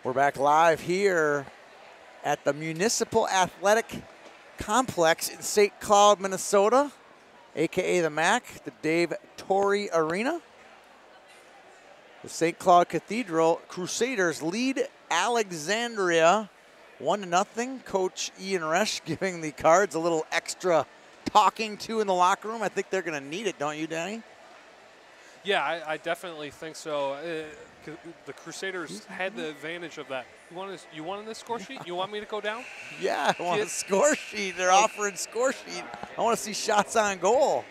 We're back live here at the Municipal Athletic Complex in St. Cloud, Minnesota, aka the MAC, the Dave Torrey Arena. The St. Cloud Cathedral Crusaders lead Alexandria 1-0. Coach Ian Resch giving the Cards a little extra talking to in the locker room. I think they're going to need it, don't you, Danny? Yeah, I definitely think so. The Crusaders had the advantage of that. You want the score sheet? You want me to go down? Yeah, I want a score sheet. They're offering score sheet. I want to see shots on goal.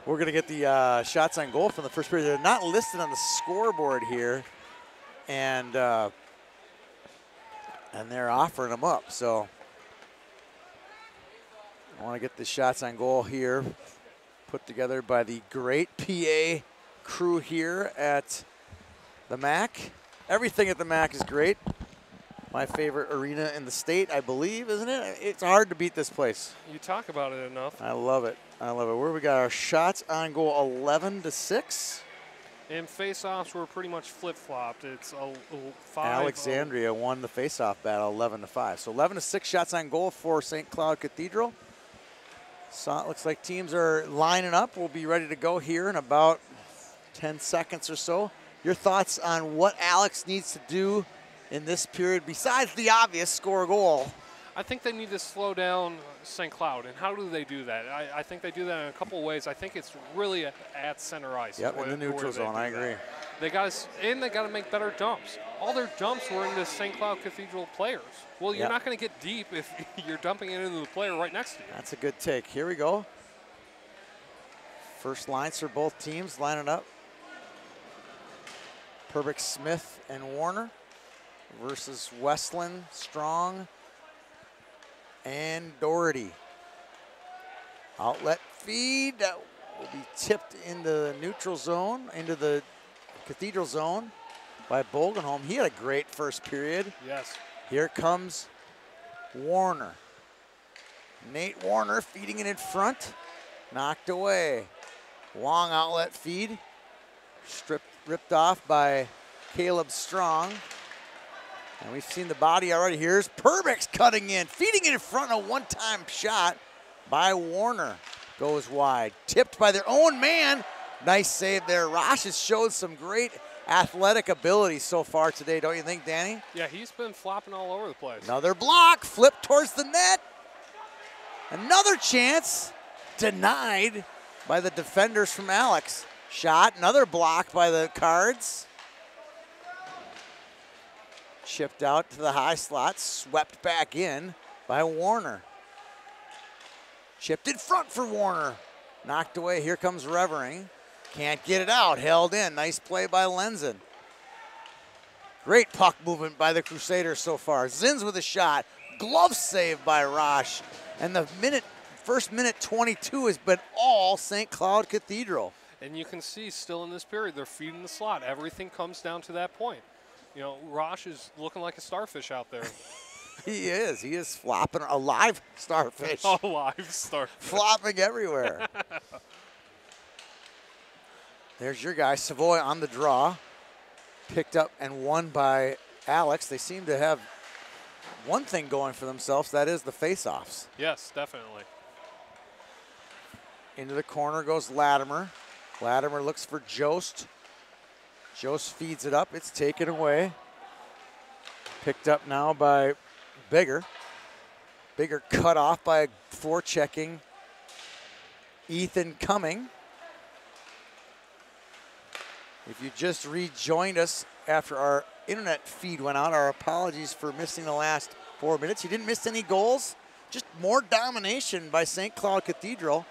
We're going to get the shots on goal from the first period. They're not listed on the scoreboard here, and they're offering them up. So I want to get the shots on goal here put together by the great PA crew here at the MAC. Everything at the MAC is great. My favorite arena in the state, I believe, isn't it? It's hard to beat this place. You talk about it enough. I love it. I love it. Where we got our shots on goal, 11-6. And face-offs were pretty much flip-flopped. It's a 5. Alexandria won the face-off battle 11-5. So 11-6 shots on goal for St. Cloud Cathedral. So it looks like teams are lining up. We'll be ready to go here in about 10 seconds or so. Your thoughts on what Alex needs to do in this period besides the obvious score a goal? I think they need to slow down St. Cloud. And how do they do that? I think they do that in a couple of ways. I think it's really at center ice. Yep, in the neutral zone, I agree. They got to make better dumps. All their dumps were into St. Cloud Cathedral players. Well, you're not going to get deep if you're dumping it into the player right next to you. That's a good take. Here we go. First lines for both teams lining up. Perbick, Smith, and Warner versus Westland, Strong, and Doherty. Outlet feed that will be tipped into the neutral zone, into the Cathedral zone by Bogenholm. He had a great first period. Yes. Here comes Warner. Nate Warner feeding it in front. Knocked away. Long outlet feed. Ripped off by Caleb Strong. And we've seen the body already. Here's Perbick's cutting in. Feeding it in front. A one-time shot by Warner. Goes wide. Tipped by their own man. Nice save there. Rosh has showed some great athletic ability so far today, don't you think, Danny? Yeah, he's been flopping all over the place. Another block, flip towards the net. Another chance, denied by the defenders from Alex. Shot, another block by the Cards. Chipped out to the high slot, swept back in by Warner. Chipped in front for Warner. Knocked away, here comes Revering. Can't get it out, held in. Nice play by Lenzen. Great puck movement by the Crusaders so far. Zins with a shot. Glove save by Rosh. And the first minute 22 has been all St. Cloud Cathedral. And you can see still in this period, they're feeding the slot. Everything comes down to that point. You know, Rosh is looking like a starfish out there. He is. He is flopping, a live starfish. A live starfish. Flopping everywhere. There's your guy, Savoy on the draw. Picked up and won by Alex. They seem to have one thing going for themselves, that is the face-offs. Yes, definitely. Into the corner goes Latimer. Latimer looks for Jost. Jost feeds it up. It's taken away. Picked up now by Bigger. Bigger cut off by forechecking Ethan Cumming. If you just rejoined us after our internet feed went out, our apologies for missing the last 4 minutes. You didn't miss any goals, just more domination by St. Cloud Cathedral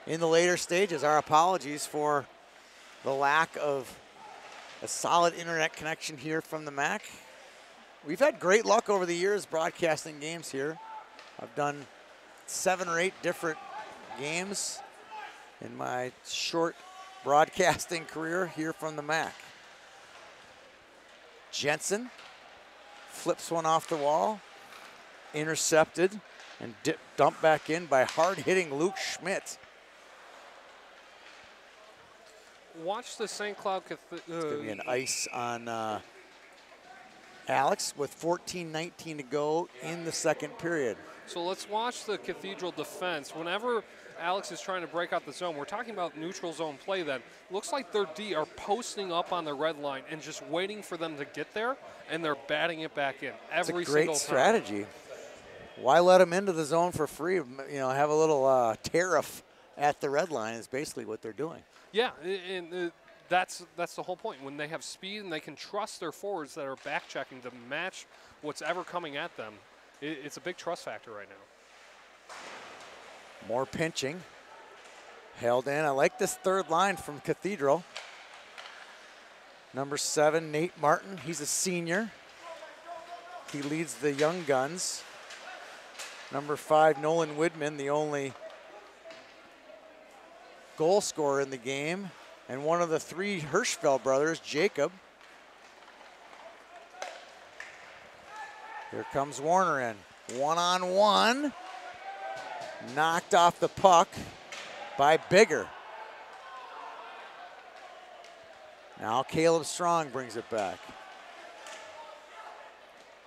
in the later stages. Our apologies for the lack of a solid internet connection here from the MAC. We've had great luck over the years broadcasting games here. I've done 7 or 8 different games in my short broadcasting career here from the MAC. Jensen flips one off the wall, intercepted, and dumped back in by hard-hitting Luke Schmidt. Watch the St. Cloud Cathedral. It's going to be an ice on Alex, with 14:19 to go in the second period. So let's watch the Cathedral defense. Whenever Alex is trying to break out the zone, we're talking about neutral zone play then. Looks like their D are posting up on the red line and just waiting for them to get there, and they're batting it back in every single time. Great strategy. Why let them into the zone for free? You know, have a little tariff at the red line is basically what they're doing. Yeah, and that's the whole point. When they have speed and they can trust their forwards that are back checking to match what's ever coming at them, it's a big trust factor right now. More pinching. Held in. I like this third line from Cathedral. Number 7, Nate Martin. He's a senior. He leads the young guns. Number 5, Nolan Widman, the only goal scorer in the game. And one of the 3 Hirschfeld brothers, Jacob. Here comes Warner in. 1-on-1. Knocked off the puck by Bigger. Now Caleb Strong brings it back.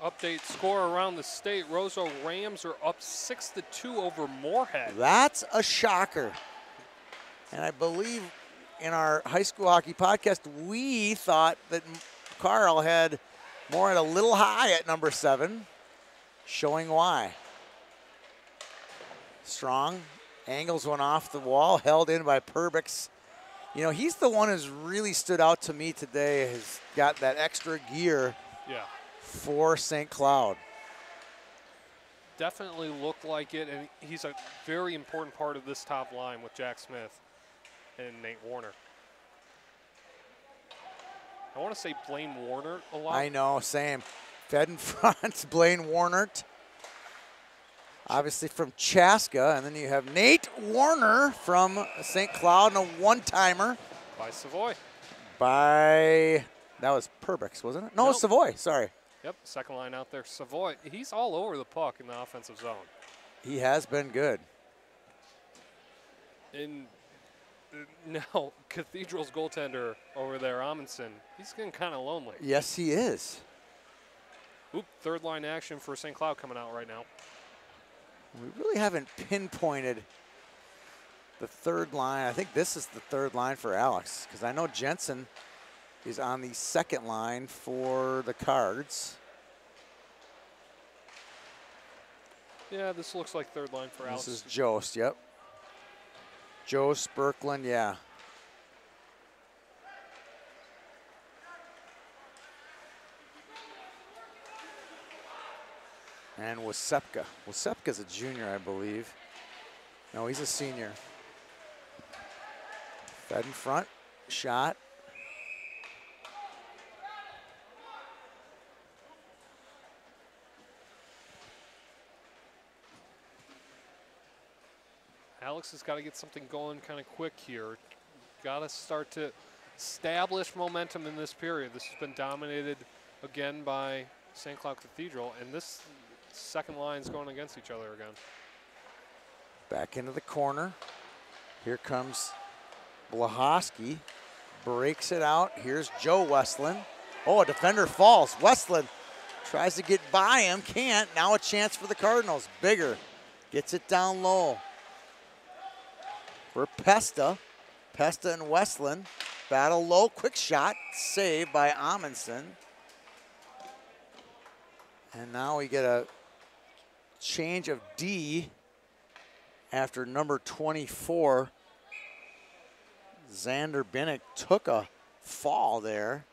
Update score around the state. Roseau Rams are up 6-2 over Moorhead. That's a shocker. And I believe in our high school hockey podcast, we thought that Carl had Moorhead a little high at number 7, showing why. Strong angles one off the wall, held in by Perbix. You know, he's the one who's really stood out to me today, has got that extra gear. Yeah. For St. Cloud. Definitely looked like it, and he's a very important part of this top line with Jack Smith and Nate Warner. I want to say Blaine Warner a lot. I know, same. Fed in front, Blaine Warner. Obviously from Chaska, and then you have Nate Warner from St. Cloud, and a one-timer. By Savoy. That was Perbix, wasn't it? No, nope. Savoy, sorry. Yep, second line out there. Savoy, he's all over the puck in the offensive zone. He has been good. And now Cathedral's goaltender over there, Amundsen, he's getting kind of lonely. Yes, he is. Oop, third line action for St. Cloud coming out right now. We really haven't pinpointed the third line. I think this is the third line for Alex, because I know Jensen is on the second line for the Cards. Yeah, this looks like third line for Alex. This is Jost, yep. Jost, Berkland, yeah. And Wasepka. Wasepka's a junior, I believe. No, he's a senior. Fed in front, shot. Alex has got to get something going kind of quick here. Got to start to establish momentum in this period. This has been dominated again by St. Cloud Cathedral, and this second line is going against each other again. Back into the corner. Here comes Blahoski. Breaks it out. Here's Joe Westland. Oh, a defender falls. Westland tries to get by him. Can't. Now a chance for the Cardinals. Bigger. Gets it down low. For Pesta. Pesta and Westland. Battle low. Quick shot. Saved by Amundsen. And now we get a change of D after number 24. Xander Binnick took a fall there.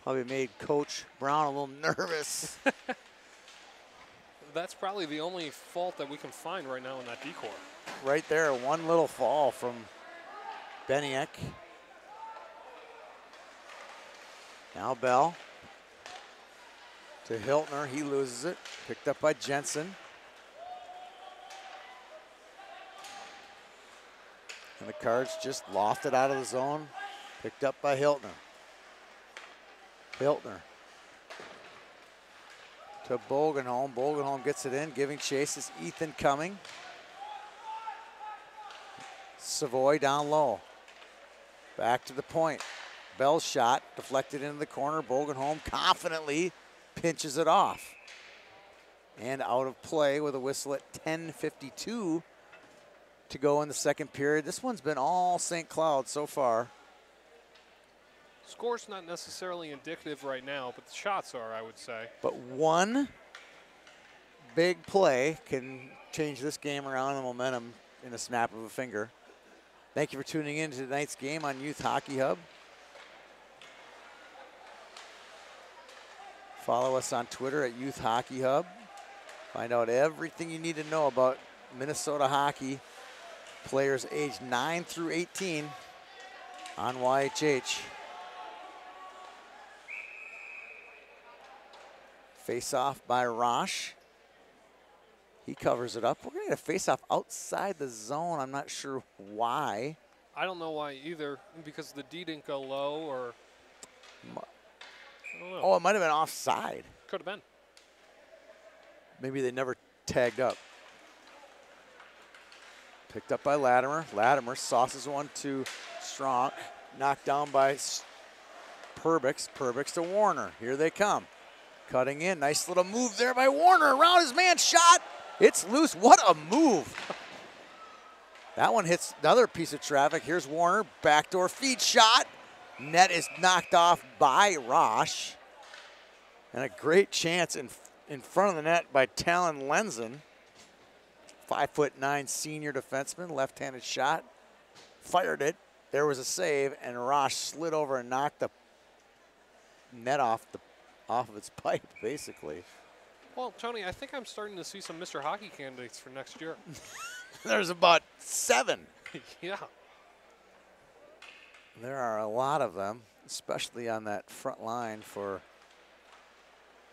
Probably made Coach Brown a little nervous. That's probably the only fault that we can find right now in that decor. Right there, one little fall from Beniak. Now Bell to Hiltner, he loses it. Picked up by Jensen. And the Cards just lofted out of the zone. Picked up by Hiltner. Hiltner to Bogenholm. Bogenholm gets it in, giving chase is Ethan Cumming. Savoy down low. Back to the point. Bell's shot deflected into the corner. Bogenholm confidently pinches it off. And out of play with a whistle at 10:52 to go in the second period. This one's been all St. Cloud so far. Score's not necessarily indicative right now, but the shots are, I would say. But one big play can change this game around, the momentum in a snap of a finger. Thank you for tuning in to tonight's game on Youth Hockey Hub. Follow us on Twitter at Youth Hockey Hub. Find out everything you need to know about Minnesota hockey, players aged 9 through 18 on YHH. Face-off by Rosh. He covers it up. We're going to get a face-off outside the zone. I'm not sure why. I don't know why either, because the D didn't go low, or I don't know. Oh, it might have been offside. Could have been. Maybe they never tagged up. Picked up by Latimer. Latimer sauces one to Strong. Knocked down by Perbix. Perbix to Warner. Here they come. Cutting in. Nice little move there by Warner. Around his man. Shot. It's loose. What a move. That one hits another piece of traffic. Here's Warner. Backdoor feed shot. Net is knocked off by Rosh. And a great chance in front of the net by Talon Lenzen. 5'9" senior defenseman. Left-handed shot. Fired it. There was a save, and Rosh slid over and knocked the net off of its pipe, basically. Well, Tony, I think I'm starting to see some Mr. Hockey candidates for next year. There's about 7. Yeah. There are a lot of them, especially on that front line for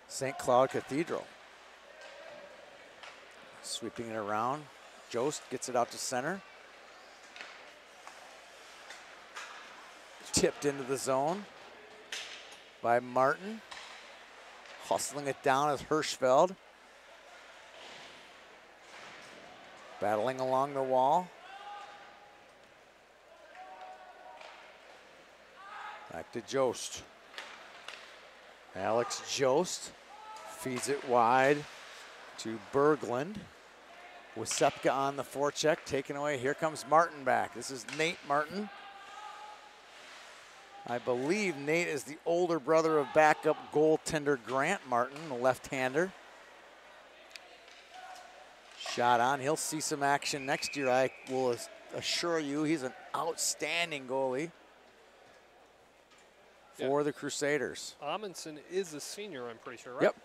St. Cloud Cathedral. Sweeping it around. Jost gets it out to center. Tipped into the zone by Martin. Hustling it down is Hirschfeld. Battling along the wall. Back to Jost. Alex Jost feeds it wide to Berglund. Wysepka on the forecheck, taken away. Here comes Martin back. This is Nate Martin. I believe Nate is the older brother of backup goaltender Grant Martin, the left-hander. Shot on. He'll see some action next year. I will assure you he's an outstanding goalie for the Crusaders. Amundsen is a senior, I'm pretty sure, right? Yep.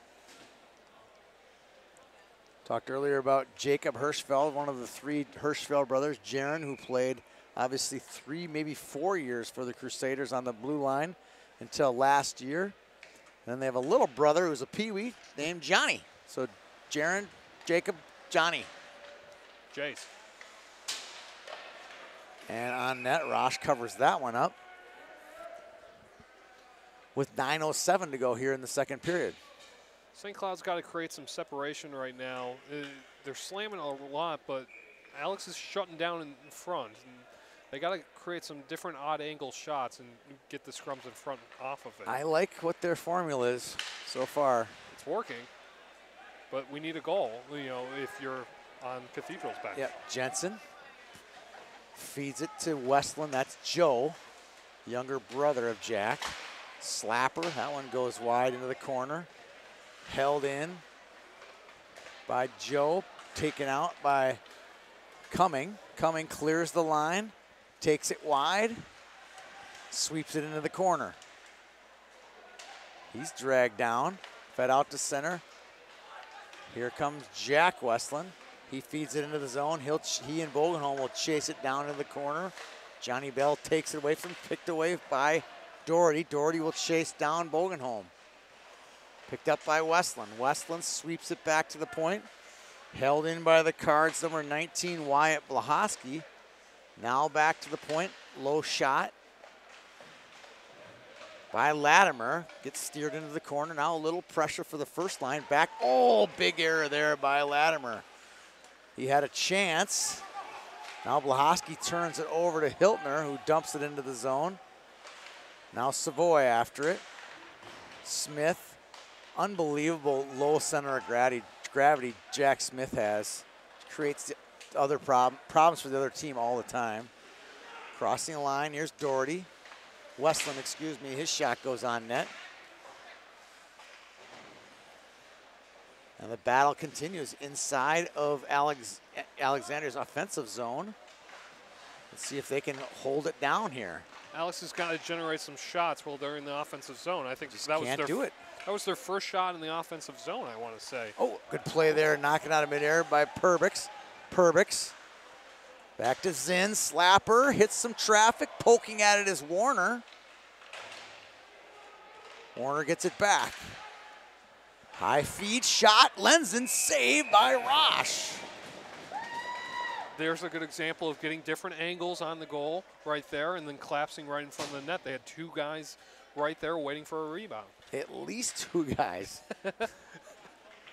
Talked earlier about Jacob Hirschfeld, one of the 3 Hirschfeld brothers. Jaron, who played obviously 3, maybe 4 years for the Crusaders on the blue line until last year. And then they have a little brother who's a peewee named Johnny. So Jaron, Jacob, Johnny. Jace. And on net, Rosh covers that one up with 9:07 to go here in the second period. St. Cloud's got to create some separation right now. They're slamming a lot, but Alex is shutting down in front. And they got to create some different odd angle shots and get the scrums in front off of it. I like what their formula is so far. It's working, but we need a goal, you know, if you're on Cathedral's back. Yep, Jensen feeds it to Westland. That's Joe, younger brother of Jack. Slapper, that one goes wide into the corner. Held in by Joe, taken out by Cumming. Cumming clears the line, takes it wide, sweeps it into the corner. He's dragged down, fed out to center. Here comes Jack Westland. He feeds it into the zone. He and Bogenholm will chase it down into the corner. Johnny Bell takes it away from, picked away by Doherty. Doherty will chase down Bogenholm. Picked up by Westland. Westland sweeps it back to the point. Held in by the Cards, number 19, Wyatt Blahoski. Now back to the point. Low shot by Latimer. Gets steered into the corner. Now a little pressure for the first line. Back. Oh, big error there by Latimer. He had a chance. Now Blahoski turns it over to Hiltner, who dumps it into the zone. Now Savoy after it. Smith unbelievable low center of gravity Jack Smith has. Creates the other problems for the other team all the time. Crossing the line, here's Doherty. Westland, excuse me, his shot goes on net. And the battle continues inside of Alexandria's offensive zone. Let's see if they can hold it down here. Alex has got to generate some shots while they're in the offensive zone. I think Just that was can't do it. That was their first shot in the offensive zone, I want to say. Oh, good play there, knocking out of midair by Perbix. Perbix. Back to Zinn, slapper, hits some traffic, poking at it is Warner. Warner gets it back. High feed shot, Lenzen, saved by Rosh. There's a good example of getting different angles on the goal right there and then collapsing right in front of the net. They had two guys right there waiting for a rebound. At least two guys.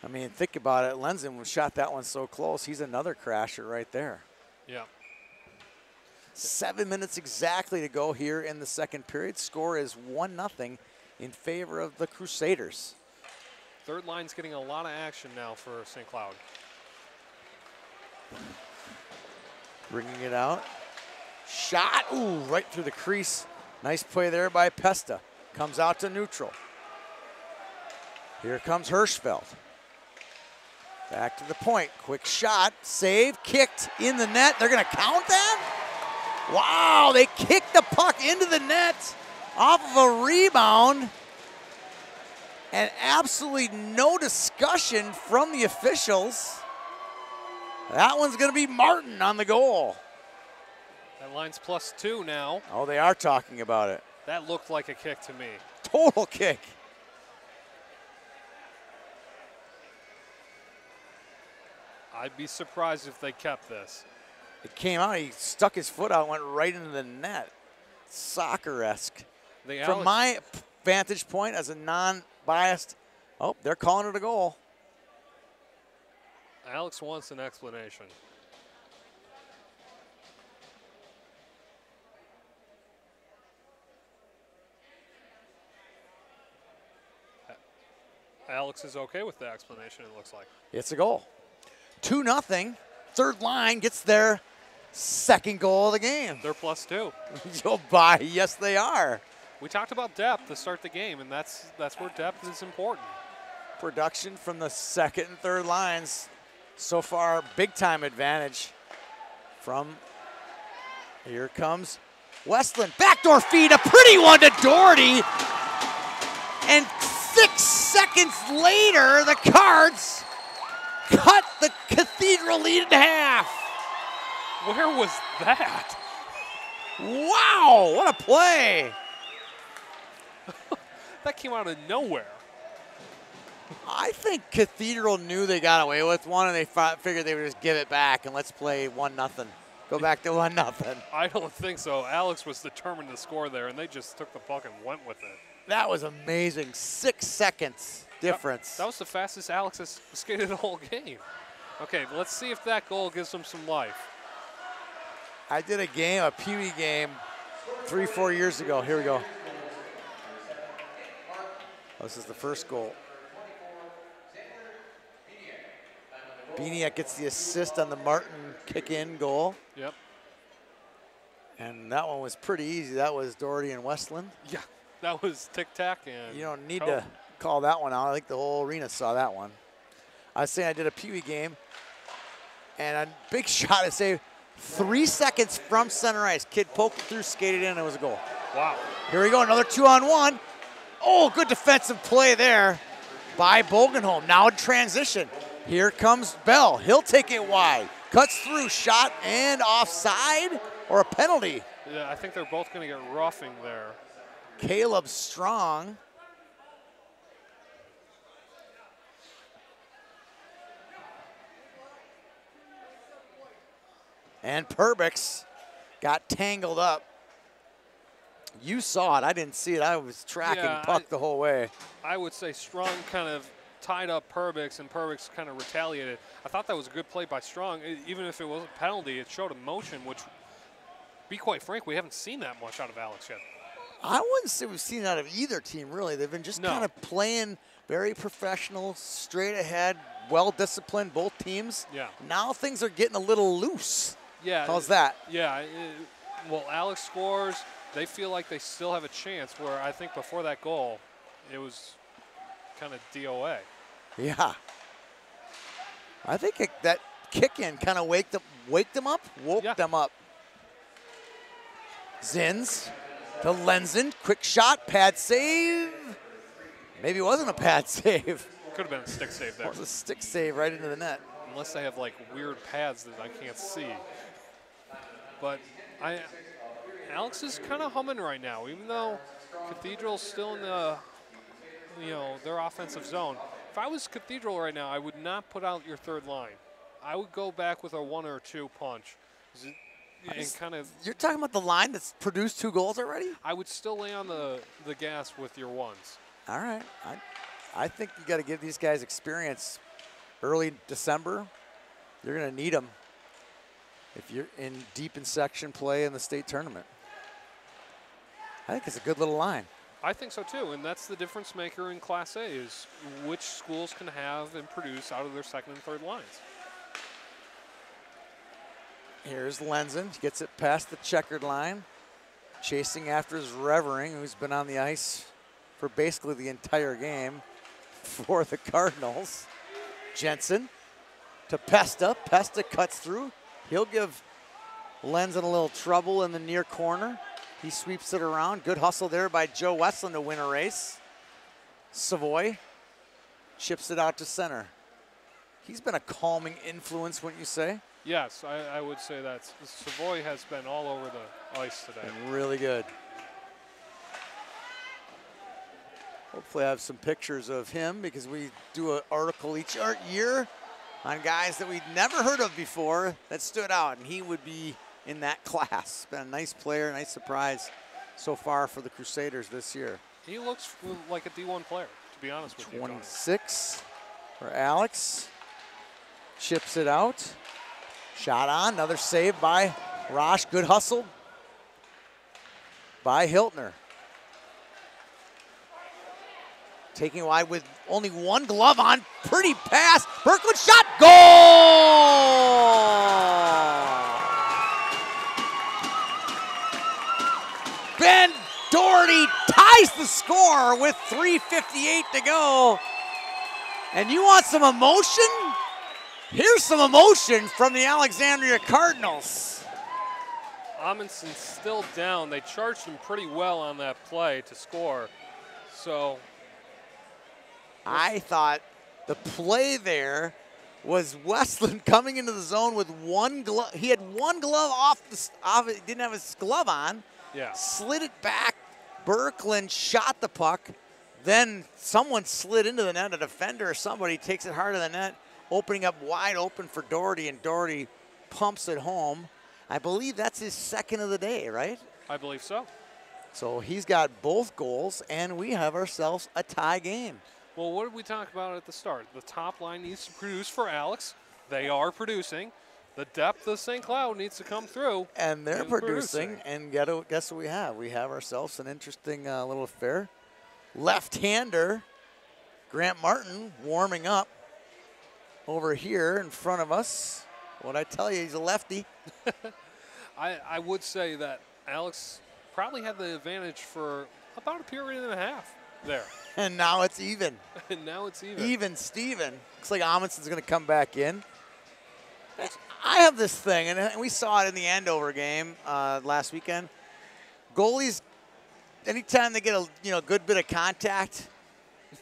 I mean, think about it. Lenzen shot that one so close. He's another crasher right there. Yeah. 7 minutes exactly to go here in the second period. Score is 1-0 in favor of the Crusaders. Third line's getting a lot of action now for St. Cloud. Bringing it out. Shot, ooh, right through the crease. Nice play there by Pesta. Comes out to neutral. Here comes Hirschfeld. Back to the point, quick shot, save, kicked in the net. They're gonna count that? Wow, they kicked the puck into the net off of a rebound. And absolutely no discussion from the officials. That one's gonna be Martin on the goal. That line's +2 now. Oh, they are talking about it. That looked like a kick to me. Total kick. I'd be surprised if they kept this. It came out, he stuck his foot out, went right into the net. Soccer-esque. From my vantage point as a non-biased, oh, they're calling it a goal. Alex wants an explanation. Alex is okay with the explanation, it looks like. It's a goal. 2-0. Third line gets their second goal of the game. They're +2. You'll buy, yes they are. We talked about depth to start the game, and that's where depth is important. Production from the second and third lines. So far, big time advantage from, here comes Westland. Backdoor feed, a pretty one to Doherty. And 6 seconds later, the Cards cut the Cathedral lead in half. Where was that? Wow, what a play. That came out of nowhere. I think Cathedral knew they got away with one, and they figured they would just give it back and let's play 1-0. Go back to 1-0. I don't think so. Alex was determined to score there, and they just took the puck and went with it. That was amazing. 6 seconds difference. That was the fastest Alex has skated the whole game. Okay, let's see if that goal gives him some life. I did a game, a Pee Wee game, 3-4 years ago. Here we go. This is the first goal. Beniak gets the assist on the Martin kick-in goal. Yep. And that one was pretty easy. That was Doherty and Westland. Yeah, that was tic-tac. And you don't need to call that one out. I think the whole arena saw that one. I was saying I did a Pee Wee game, and a big shot to save 3 seconds from center ice. Kid poked it through, skated in, and it was a goal. Wow. Here we go, another 2-on-1. Oh, good defensive play there by Bogenholm. Now in transition. Here comes Bell. He'll take it wide. Cuts through, shot, and offside or a penalty. Yeah, I think they're both going to get roughing there. Caleb Strong. And Perbix got tangled up. You saw it. I didn't see it. I was tracking puck the whole way. I would say Strong kind of tied up Perbix, and Perbix kind of retaliated. I thought that was a good play by Strong. Even if it was a penalty, it showed emotion, which, be quite frank, we haven't seen that much out of Alex yet. I wouldn't say we've seen it out of either team, really. They've been just kind of playing very professional, straight ahead, well-disciplined, both teams. Yeah. Now things are getting a little loose. Yeah. How's that? Yeah. Well, Alex scores. They feel like they still have a chance, where I think before that goal, it was kind of DOA. Yeah. I think that kick-in kind of woke them up. Zins to Lenzen, quick shot, pad save. Maybe it wasn't a pad save. Could have been a stick save there. It was a stick save right into the net. Unless they have like weird pads that I can't see. But Alex is kind of humming right now, even though Cathedral's still in the, their offensive zone. If I was Cathedral right now, I would not put out your third line. I would go back with a 1 or 2 punch. And kind of. You're talking about the line that's produced 2 goals already? I would still lay on the gas with your ones. All right. I think you got to give these guys experience. Early December, you're going to need them if you're deep in section play in the state tournament. I think it's a good little line. I think so too, and that's the difference maker in Class A, is which schools can have and produce out of their second and third lines. Here's Lenzen, gets it past the checkered line, chasing after his Revering, who's been on the ice for basically the entire game for the Cardinals. Jensen to Pesta. Pesta cuts through. He'll give Lenzen a little trouble in the near corner. He sweeps it around. Good hustle there by Joe Westland to win a race. Savoy chips it out to center. He's been a calming influence, wouldn't you say? Yes, I would say that. Savoy has been all over the ice today. Been really good. Hopefully I have some pictures of him, because we do an article each year on guys that we'd never heard of before that stood out, and he would be in that class. Been a nice player, nice surprise so far for the Crusaders this year. He looks like a D1 player, to be honest with you. 26 for Alex. Chips it out. Shot on, another save by Rosh. Good hustle by Hiltner. Taking wide with only 1 glove on. Pretty pass. Berkland shot. Goal! Ben Doherty ties the score with 3:58 to go. And you want some emotion? Here's some emotion from the Alexandria Cardinals. Amundsen's still down. They charged him pretty well on that play to score. So I thought the play there was Westland coming into the zone with 1 glove. He had 1 glove off. He didn't have his glove on. Yeah. Slid it back. Berkland shot the puck. Then someone slid into the net. A defender or somebody takes it hard to the net, opening up wide open for Doherty, and Doherty pumps it home. I believe that's his second of the day, right? I believe so. So he's got both goals, and we have ourselves a tie game. Well, what did we talk about at the start? The top line needs to produce for Alex. They are producing. The depth of St. Cloud needs to come through. And they're producing. And guess what we have? We have ourselves an interesting little affair. Left-hander Grant Martin warming up over here in front of us. What'd I tell you? He's a lefty. I would say that Alex probably had the advantage for about a period and a half there. And now it's even. And now it's even. Even Steven. Looks like Amundsen's going to come back in. I have this thing, and we saw it in the Andover game last weekend. Goalies, anytime they get a good bit of contact,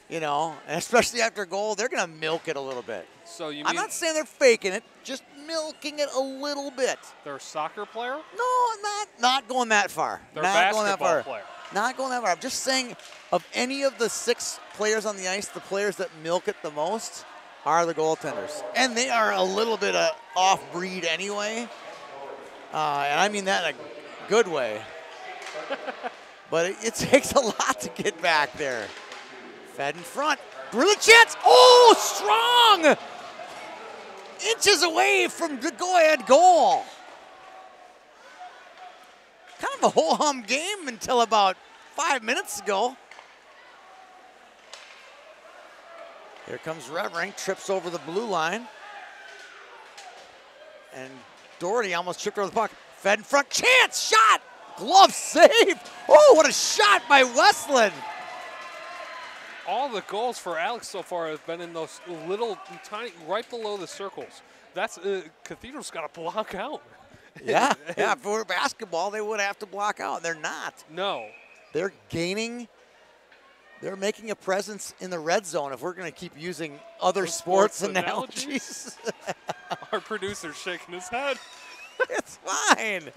and especially after a goal, they're going to milk it a little bit. So you mean I'm not saying they're faking it, just milking it a little bit. They're a soccer player? No, not going that far. They're a basketball player. Not going that far. I'm just saying, of any of the 6 players on the ice, the players that milk it the most are the goaltenders. And they are a little bit of off-breed anyway. And I mean that in a good way. But it takes a lot to get back there. Fed in front. Brilliant chance. Oh, strong! Inches away from the go-ahead goal. Kind of a ho-hum game until about 5 minutes ago. Here comes Revering, trips over the blue line. And Doherty almost tripped over the puck. Fed in front, chance, shot, glove save. Oh, what a shot by Westland. All the goals for Alex so far have been in those little tiny, right below the circles. That's Cathedral's got to block out. Yeah, yeah. If it were basketball, they would have to block out. They're not. No. They're gaining. They're making a presence in the red zone. If we're going to keep using other sports analogies. Our producer's shaking his head. It's fine.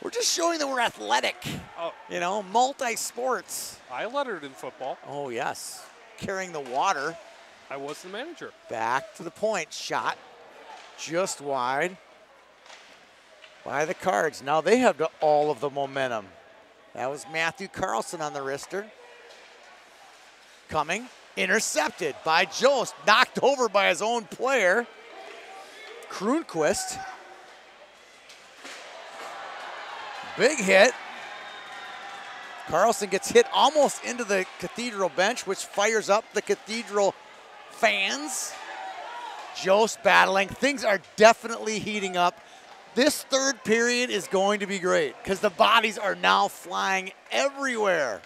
We're just showing that we're athletic. Oh. You know, multi-sports. I lettered in football. Oh, yes. Carrying the water. I was the manager. Back to the point. Shot just wide by the Cards. Now they have all of the momentum. That was Matthew Carlson on the wrister. Coming. Intercepted by Jost. Knocked over by his own player. Kronquist. Big hit. Carlson gets hit almost into the Cathedral bench, which fires up the Cathedral fans. Jost battling. Things are definitely heating up. This third period is going to be great because the bodies are now flying everywhere.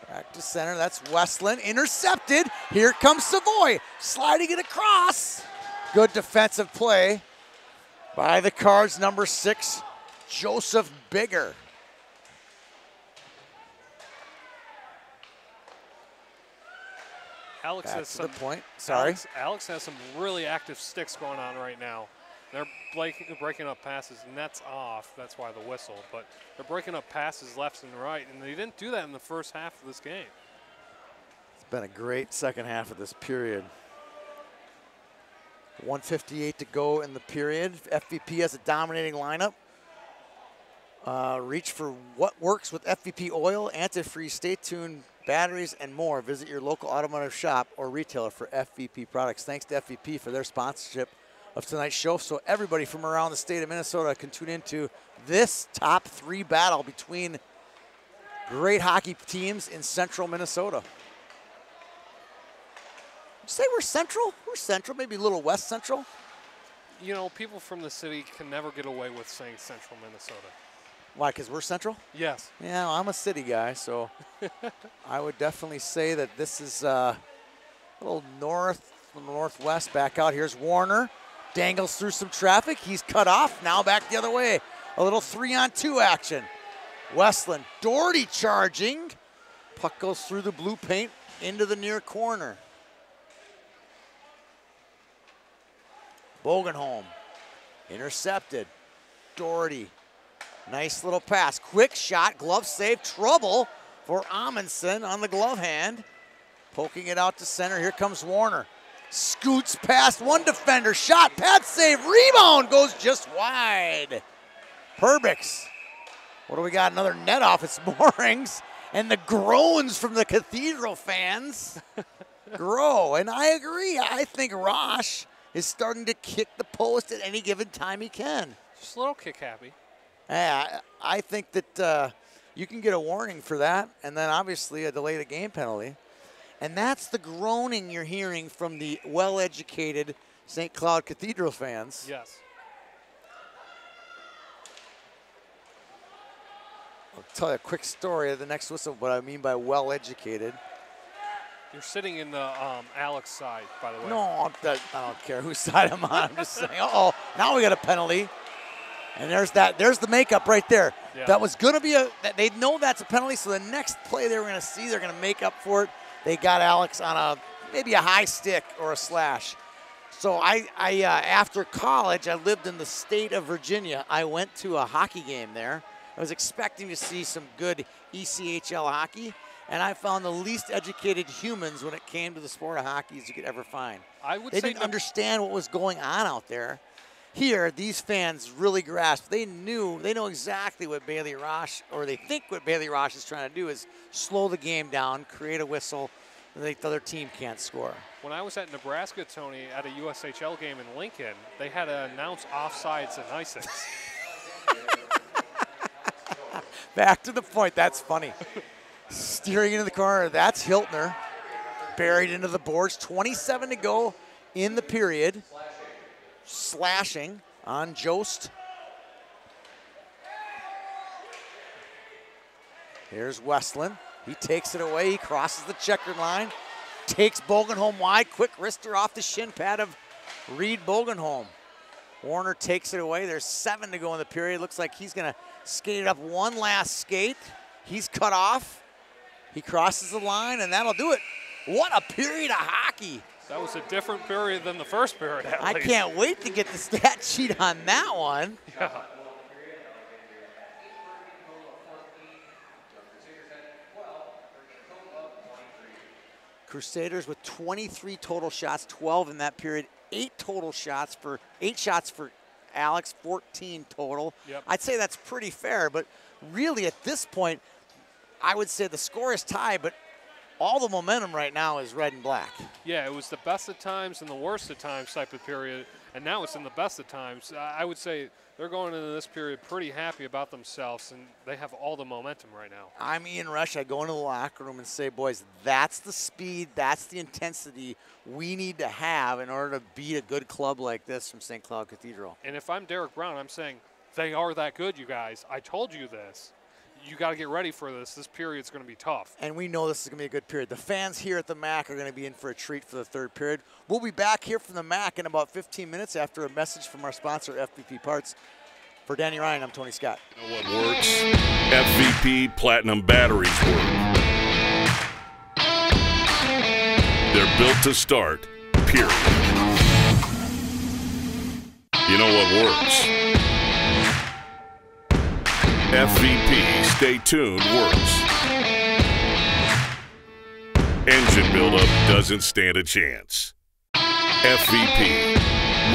Back to center, that's Westland, intercepted. Here comes Savoy, sliding it across. Good defensive play by the Cards, number 6, Joseph Bigger. Alex Back has to some, the point, sorry. Alex has some really active sticks going on right now. They're breaking up passes, and that's off. That's why the whistle. But they're breaking up passes left and right, and they didn't do that in the first half of this game. It's been a great second half of this period. 1:58 to go in the period. FVP has a dominating lineup. Reach for what works with FVP oil, antifreeze, stay tuned, batteries, and more. Visit your local automotive shop or retailer for FVP products. Thanks to FVP for their sponsorship of tonight's show, so everybody from around the state of Minnesota can tune into this top 3 battle between great hockey teams in central Minnesota. Did you say we're central? We're central, maybe a little west central. You know, people from the city can never get away with saying central Minnesota. Why, because we're central? Yes. Yeah, well, I'm a city guy, so I would definitely say that this is a little northwest. Back out, here's Warner. Dangles through some traffic. He's cut off. Now back the other way. A little 3-on-2 action. Westland. Doherty charging. Puck goes through the blue paint into the near corner. Bogenholm. Intercepted. Doherty. Nice little pass. Quick shot. Glove save. Trouble for Amundsen on the glove hand. Poking it out to center. Here comes Warner. Scoots past one defender, shot, pad save, rebound, goes just wide. Perbix. What do we got? Another net off its moorings. And the groans from the Cathedral fans grow. And I agree. I think Rosh is starting to kick the post at any given time he can. Just a little kick happy. Yeah, I think that you can get a warning for that, and then obviously a delay the game penalty. And that's the groaning you're hearing from the well-educated St. Cloud Cathedral fans. Yes. I'll tell you a quick story of the next whistle, what I mean by well-educated. You're sitting in the Alex side, by the way. No, I don't care whose side I'm on. I'm just saying, uh-oh, now we got a penalty. And there's the makeup right there. Yeah. That was going to be they know that's a penalty, so the next play they were going to see, they're going to make up for it. They got Alex on maybe a high stick or a slash. So I after college, I lived in the state of Virginia. I went to a hockey game there. I was expecting to see some good ECHL hockey, and I found the least educated humans when it came to the sport of hockey as you could ever find. They didn't understand what was going on out there. Here, these fans really grasp. They know exactly what Bailey Rosh, or they think what Bailey Rosh is trying to do is slow the game down, create a whistle, and the other team can't score. When I was at Nebraska, Tony, at a USHL game in Lincoln, they had to announce offsides and icings. Back to the point. That's funny. Steering into the corner, that's Hiltner. Buried into the boards, 27 to go in the period. Slashing on Jost. Here's Westland. He takes it away, he crosses the checkered line. Takes Bogenholm wide, quick wrister off the shin pad of Reed Bogenholm. Warner takes it away. There's 7 to go in the period. Looks like he's gonna skate it up one last skate. He's cut off. He crosses the line, and that'll do it. What a period of hockey. That was a different period than the first period, at I least. can't wait to get the stat sheet on that one. Yeah. Crusaders with 23 total shots, 12 in that period. 8 shots for Alex, 14 total. Yep. I'd say that's pretty fair, but really at this point, I would say the score is tied, but all the momentum right now is red and black. Yeah, it was the best of times and the worst of times type of period, and now it's in the best of times. I would say they're going into this period pretty happy about themselves, and they have all the momentum right now. I'm Ian Rush. I go into the locker room and say, boys, that's the speed, that's the intensity we need to have in order to beat a good club like this from St. Cloud Cathedral. And if I'm Derek Brown, I'm saying, they are that good, you guys. I told you this. You got to get ready for this. This period's going to be tough. And we know this is going to be a good period. The fans here at the MAC are going to be in for a treat for the third period. We'll be back here from the MAC in about 15 minutes after a message from our sponsor, FVP Parts. For Danny Ryan, I'm Tony Scott. You know what works? FVP Platinum batteries work. They're built to start, period. You know what works? FVP Stay Tuned works. Engine buildup doesn't stand a chance. FVP,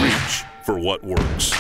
reach for what works.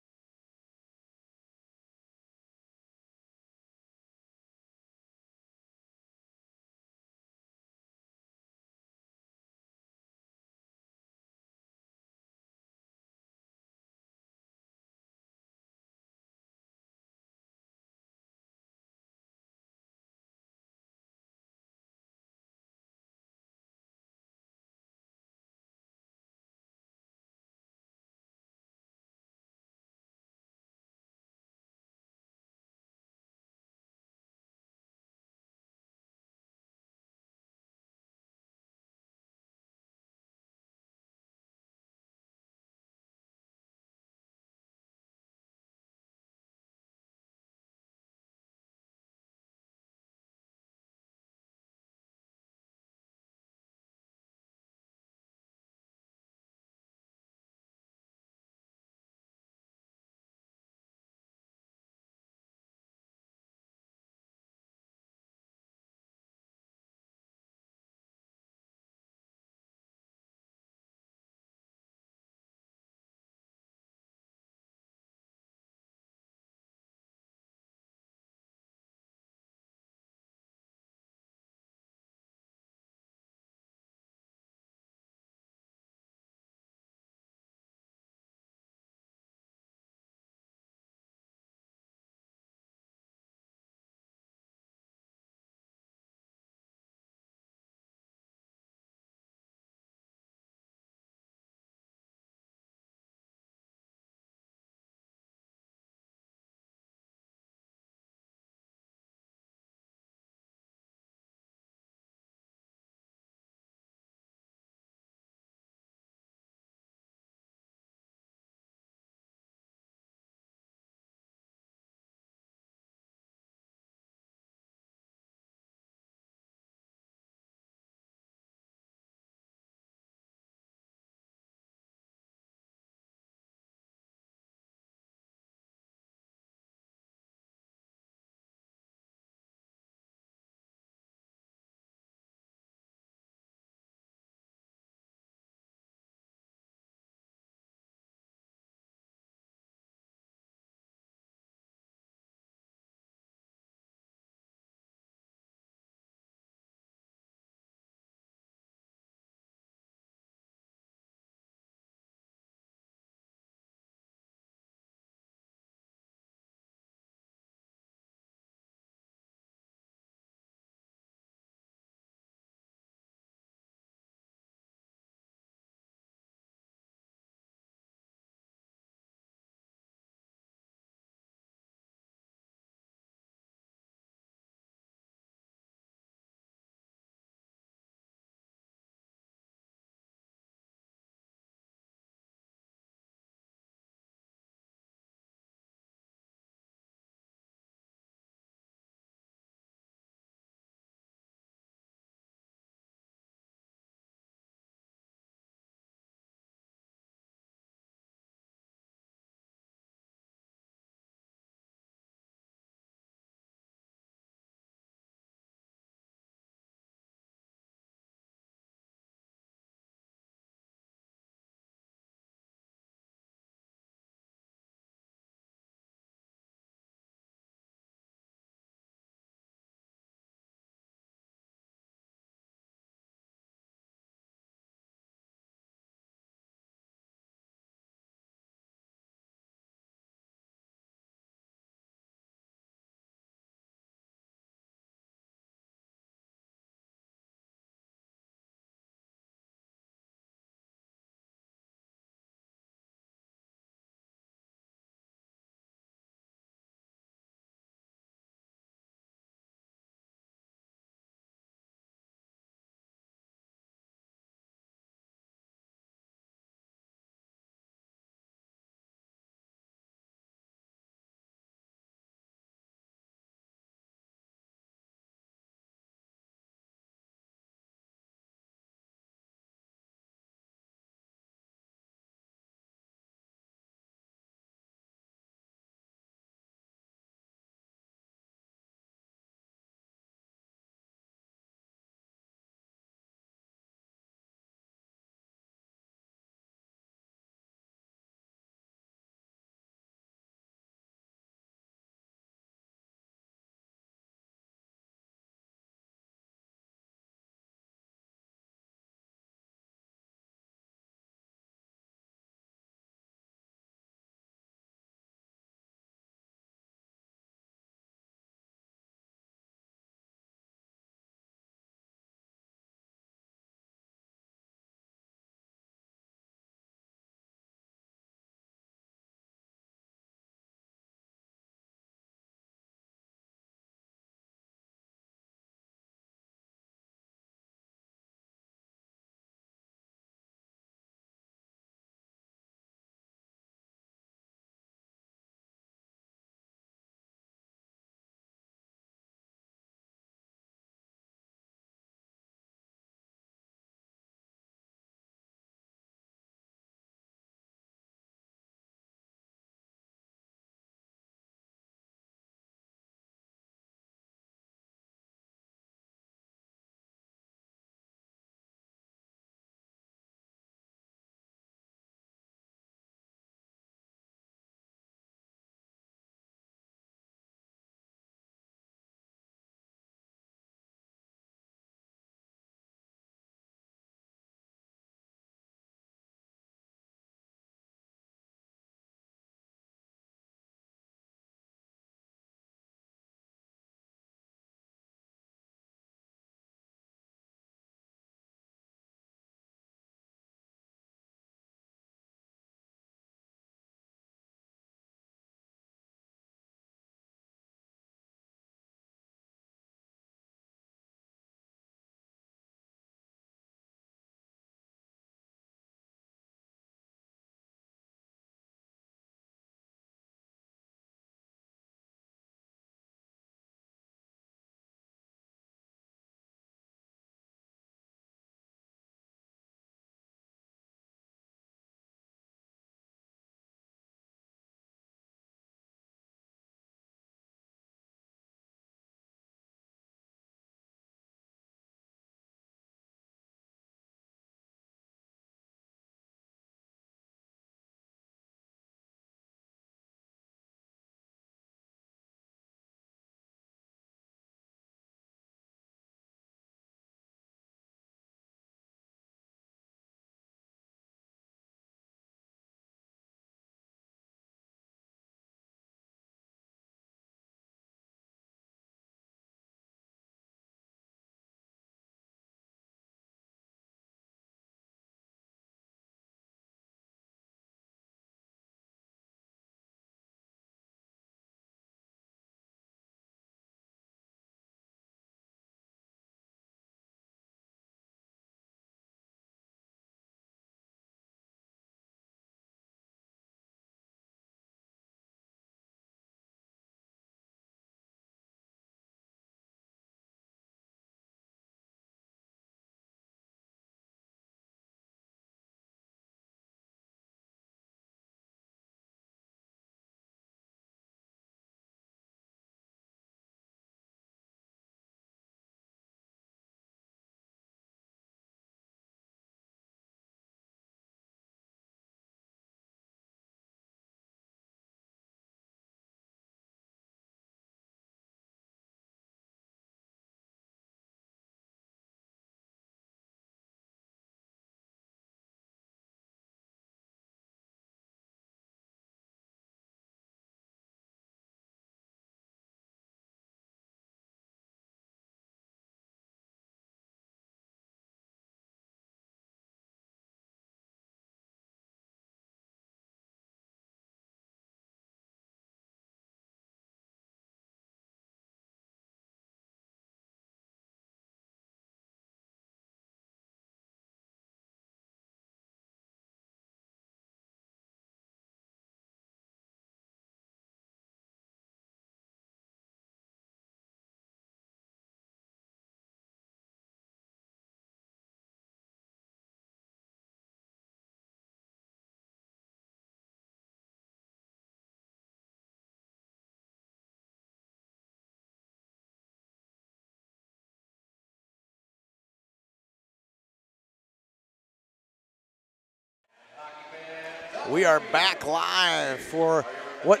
We are back live for what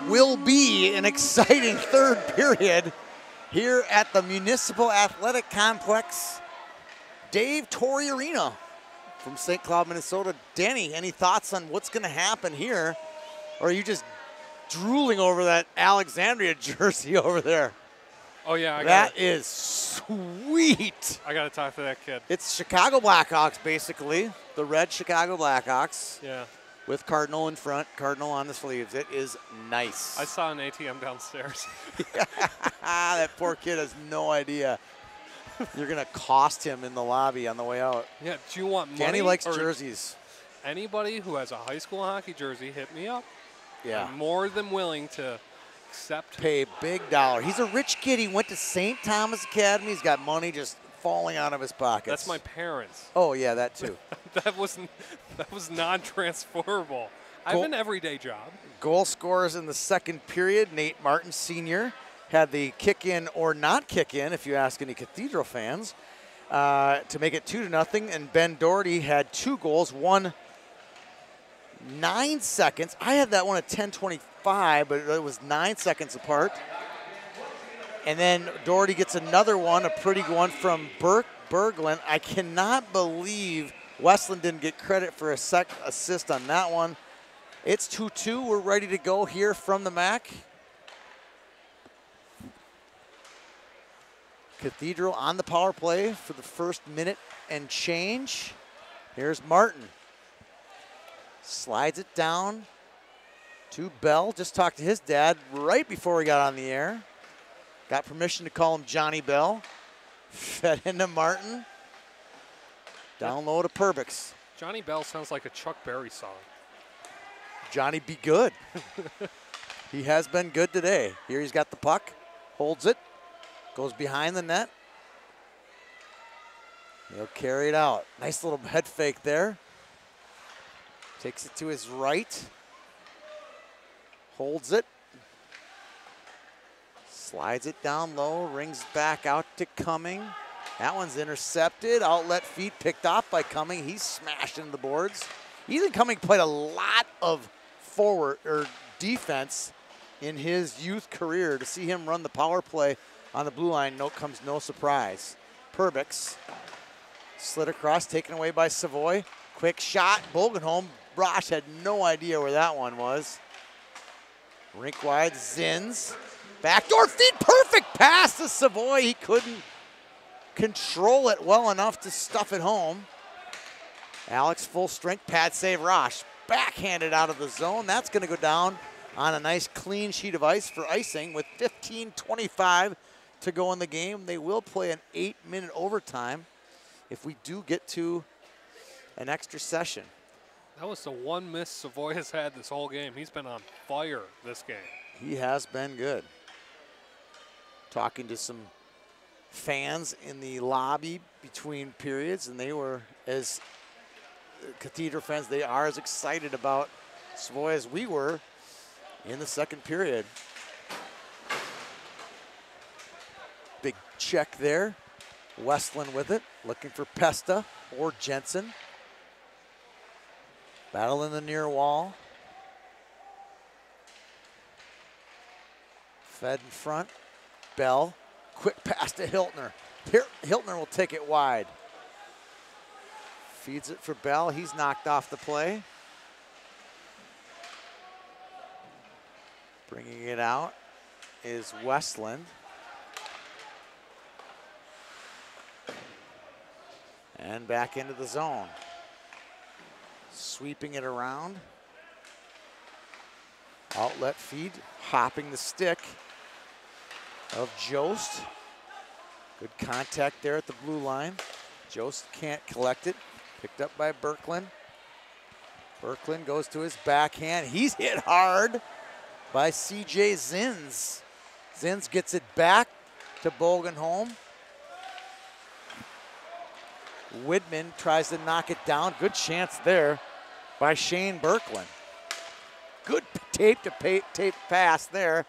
will be an exciting third period here at the Municipal Athletic Complex. Dave Torriarino from St. Cloud, Minnesota. Danny, any thoughts on what's going to happen here? Or are you just drooling over that Alexandria jersey over there? Oh, yeah. That is sweet. I got to talk to that kid. It's Chicago Blackhawks, basically. The red Chicago Blackhawks. Yeah. With Cardinal in front, Cardinal on the sleeves. It is nice. I saw an ATM downstairs. That poor kid has no idea. You're going to cost him in the lobby on the way out. Yeah, do you want money? Danny likes jerseys. Anybody who has a high school hockey jersey, hit me up. Yeah. I'm more than willing to accept. Pay big dollar. He's a rich kid. He went to St. Thomas Academy. He's got money just falling out of his pockets. That's my parents. Oh, yeah, that too. that was non-transferable. I have an everyday job. Goal scorers in the second period. Nate Martin, Sr., had the kick in or not kick in, if you ask any Cathedral fans, to make it 2-0. And Ben Doherty had 2 goals, one 9 seconds. I had that one at 10:25, but it was 9 seconds apart. And then Doherty gets another one, a pretty one from Berglund. I cannot believe Westland didn't get credit for a assist on that one. It's 2-2. We're ready to go here from the MAC. Cathedral on the power play for the first minute and change. Here's Martin. Slides it down to Bell. Just talked to his dad right before we got on the air. Got permission to call him Johnny Bell. Fed into Martin. Down low to Perbix. Johnny Bell sounds like a Chuck Berry song. Johnny be good. He has been good today. Here he's got the puck. Holds it. Goes behind the net. He'll carry it out. Nice little head fake there. Takes it to his right. Holds it. Slides it down low. Rings back out to Cumming. That one's intercepted. Outlet feed picked off by Cumming. He's smashed into the boards. Ethan Cumming played a lot of forward or defense in his youth career. To see him run the power play on the blue line, comes no surprise. Perbix slid across, taken away by Savoy. Quick shot, Bogenholm. Brosh had no idea where that one was. Rink wide, Zins. Backdoor feed, perfect pass to Savoy. He couldn't control it well enough to stuff it home. Alex full strength, pad save, Rosh. Backhanded out of the zone. That's going to go down on a nice clean sheet of ice for icing with 15:25 to go in the game. They will play an 8-minute overtime if we do get to an extra session. That was the one miss Savoy has had this whole game. He's been on fire this game. He has been good. Talking to some fans in the lobby between periods, and they were, as Cathedral fans, they are as excited about Savoy as we were in the second period. Big check there. Westland with it, looking for Pesta or Jensen. Battle in the near wall. Fed in front. Bell. Quick pass to Hiltner. Hiltner will take it wide. Feeds it for Bell. He's knocked off the play. Bringing it out is Westland. And back into the zone. Sweeping it around. Outlet feed, hopping the stick of Jost. Good contact there at the blue line. Jost can't collect it. Picked up by Berglund. Berglund goes to his backhand. He's hit hard by CJ Zins. Zins gets it back to Bogenholm. Widman tries to knock it down. Good chance there by Shane Berglund. Good tape pass there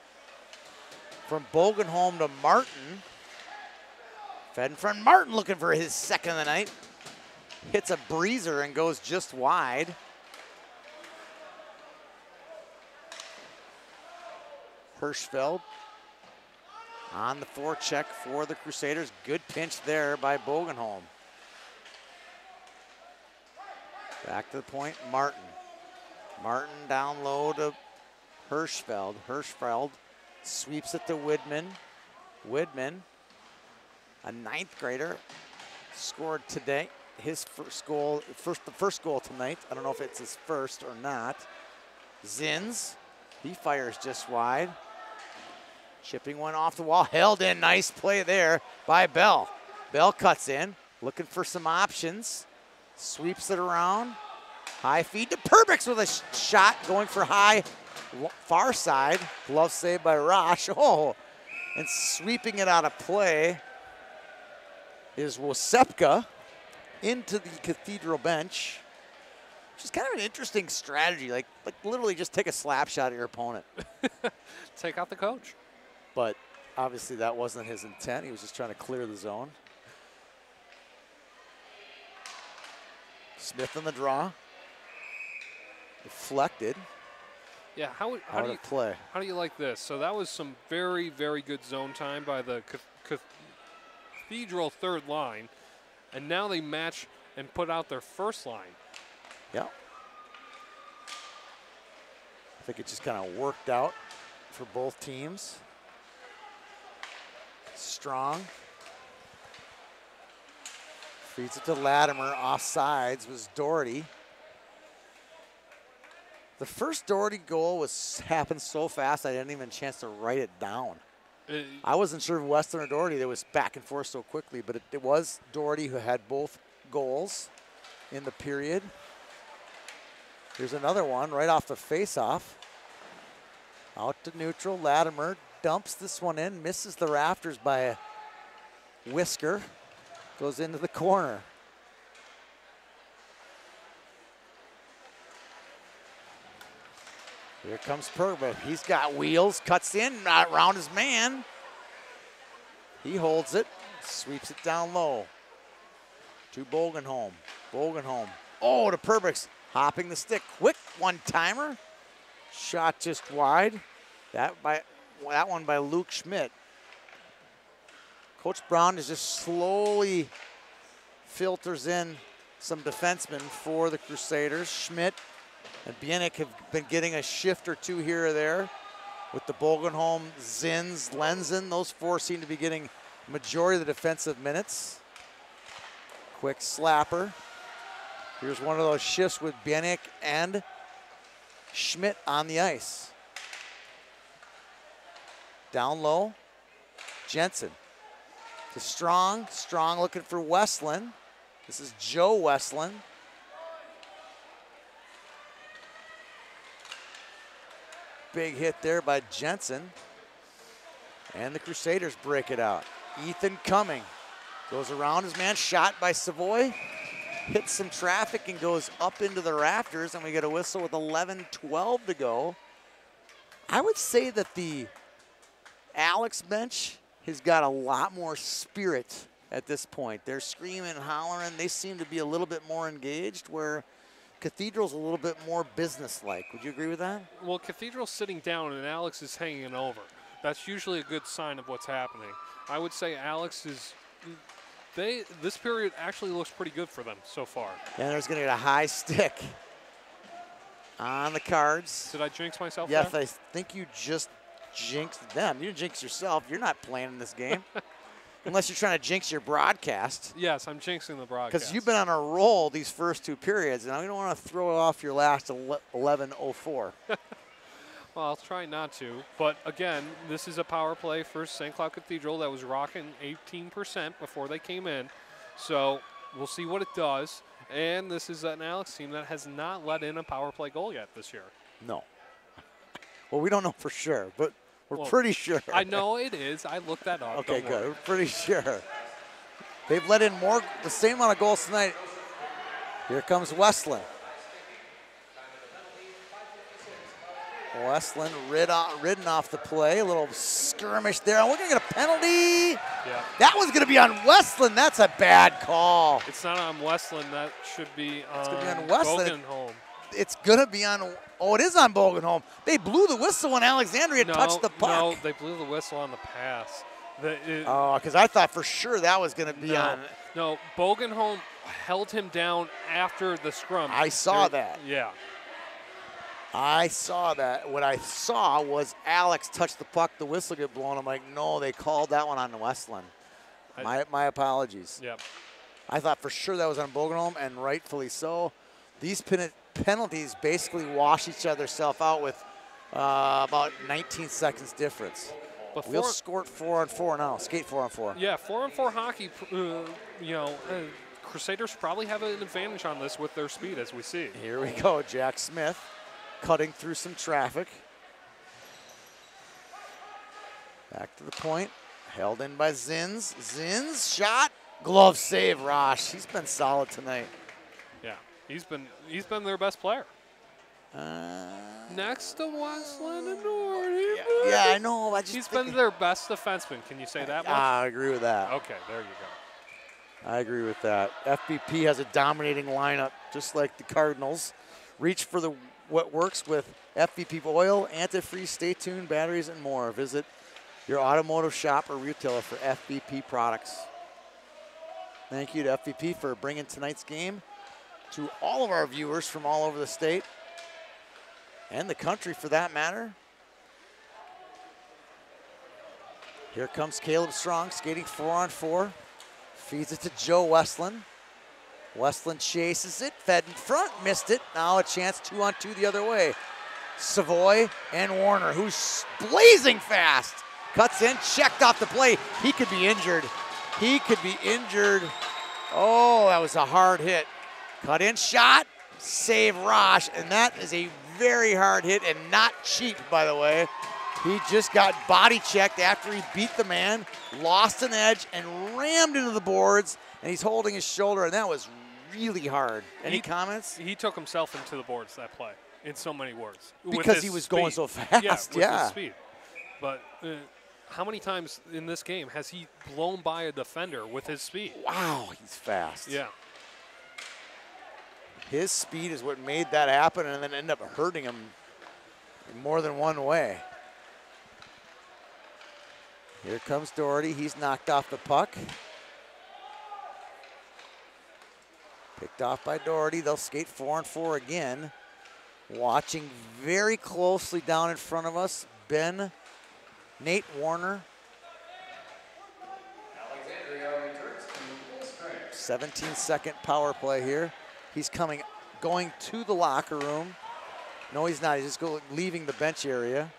from Bogenholm to Martin. Fed in front. Martin looking for his second of the night. Hits a breezer and goes just wide. Hirschfeld on the forecheck for the Crusaders. Good pinch there by Bogenholm. Back to the point, Martin. Martin down low to Hirschfeld. Hirschfeld sweeps it to Widman. Widman, a 9th grader, scored today. His first goal, the first goal tonight. I don't know if it's his first or not. Zins, he fires just wide. Chipping one off the wall, held in, nice play there by Bell. Bell cuts in, looking for some options. Sweeps it around. High feed to Perbix with a shot going for high, far side. Glove save by Rosh. Oh, and sweeping it out of play is Wosepka into the Cathedral bench, which is kind of an interesting strategy. Like literally just take a slap shot at your opponent. Take out the coach. But obviously that wasn't his intent. He was just trying to clear the zone. Smith on the draw. Deflected. Yeah, how do you like this? So that was some very, very good zone time by the Cathedral third line, and now they match and put out their first line. Yeah. I think it just kind of worked out for both teams. Strong. Feeds it to Latimer. Offsides was Doherty. The first Doherty goal happened so fast I didn't even have a chance to write it down. I wasn't sure if Weston or Doherty. It was back and forth so quickly, but it was Doherty who had both goals in the period. Here's another one right off the face-off. Out to neutral. Latimer dumps this one in, misses the rafters by a whisker. Goes into the corner. Here comes Perba. He's got wheels, cuts in, around his man. He holds it, sweeps it down low to Bogenholm. Bogenholm, oh, to Perbix, hopping the stick. Quick one-timer. Shot just wide. That one by Luke Schmidt. Coach Brown is just slowly filters in some defensemen for the Crusaders. Schmidt and Bienek have been getting a shift or two here or there with the Bogenholm, Zins, Lenzen. Those four seem to be getting majority of the defensive minutes. Quick slapper. Here's one of those shifts with Bienek and Schmidt on the ice. Down low, Jensen. To Strong. Strong looking for Westland. This is Joe Westland. Big hit there by Jensen. And the Crusaders break it out. Ethan Cumming goes around his man. Shot by Savoy. Hits some traffic and goes up into the rafters. And we get a whistle with 11:12 to go. I would say that the Alex bench has got a lot more spirit at this point. They're screaming and hollering. They seem to be a little bit more engaged, where Cathedral's a little bit more businesslike. Would you agree with that? Well, Cathedral's sitting down and Alex is hanging over. That's usually a good sign of what's happening. I would say Alex is, this period actually looks pretty good for them so far. And there's going to get a high stick on the cards. Did I jinx myself Yes, there? I think you just jinxed them. You didn't jinx yourself. You're not playing in this game. Unless you're trying to jinx your broadcast. Yes, I'm jinxing the broadcast. Because you've been on a roll these first two periods, and I don't want to throw off your last 11:04. Well, I'll try not to. But again, this is a power play for St. Cloud Cathedral that was rocking 18% before they came in. So we'll see what it does. And this is an Alex team that has not let in a power play goal yet this year. No. Well, we don't know for sure, but we're pretty sure. I know it is. I looked that up. Okay, good. We're pretty sure. They've let in the same amount of goals tonight. Here comes Westland. Westland ridden off the play. A little skirmish there. And we're going to get a penalty. Yeah. That was going to be on Westland. That's a bad call. It's not on Westland. That should be on Westland. Bogenholm. it's going to be on. Oh, it is on Bogenholm. They blew the whistle when Alexandria touched the puck. No, they blew the whistle on the pass. Because I thought for sure that was going to be on. No, Bogenholm held him down after the scrum. I saw that. Yeah. I saw that. What I saw was Alex touch the puck, the whistle get blown. I'm like, no, they called that one on Westland. My apologies. Yep. I thought for sure that was on Bogenholm, and rightfully so. These penalties basically wash each other self out with about 19 seconds difference. We'll skate 4-on-4 now. Skate 4-on-4. Yeah, 4-on-4 hockey. Crusaders probably have an advantage on this with their speed, as we see. Here we go, Jack Smith cutting through some traffic. Back to the point, held in by Zins. Zins shot, glove save. Rosh, he's been solid tonight. Yeah, he's been their best player. Next to Westland and Doherty. Yeah, I know. He's been their best defenseman. Can you say that much? I agree with that. Okay, there you go. I agree with that. FBP has a dominating lineup, just like the Cardinals. Reach for what works with FBP oil, antifreeze, stay tuned, batteries, and more. Visit your automotive shop or retailer for FBP products. Thank you to FBP for bringing tonight's game to all of our viewers from all over the state and the country for that matter. Here comes Caleb Strong skating 4-on-4. Feeds it to Joe Westland. Westland chases it, fed in front, missed it. Now a chance 2-on-2 the other way. Savoy and Warner, who's blazing fast. Cuts in, checked off the play. He could be injured. He could be injured. Oh, that was a hard hit. Cut in, shot, save Rosh, and that is a very hard hit and not cheap, by the way. He just got body checked after he beat the man, lost an edge, and rammed into the boards, and he's holding his shoulder, and that was really hard. Any comments? He took himself into the boards that play, in so many words. Because he was going so fast. Yeah, with his speed. But how many times in this game has he blown by a defender with his speed? Wow, he's fast. Yeah. His speed is what made that happen and then ended up hurting him in more than one way. Here comes Doherty. He's knocked off the puck. Picked off by Doherty. They'll skate 4-on-4 again. Watching very closely down in front of us, Nate Warner. 17-second power play here. He's going to the locker room. No, he's not. He's just leaving the bench area.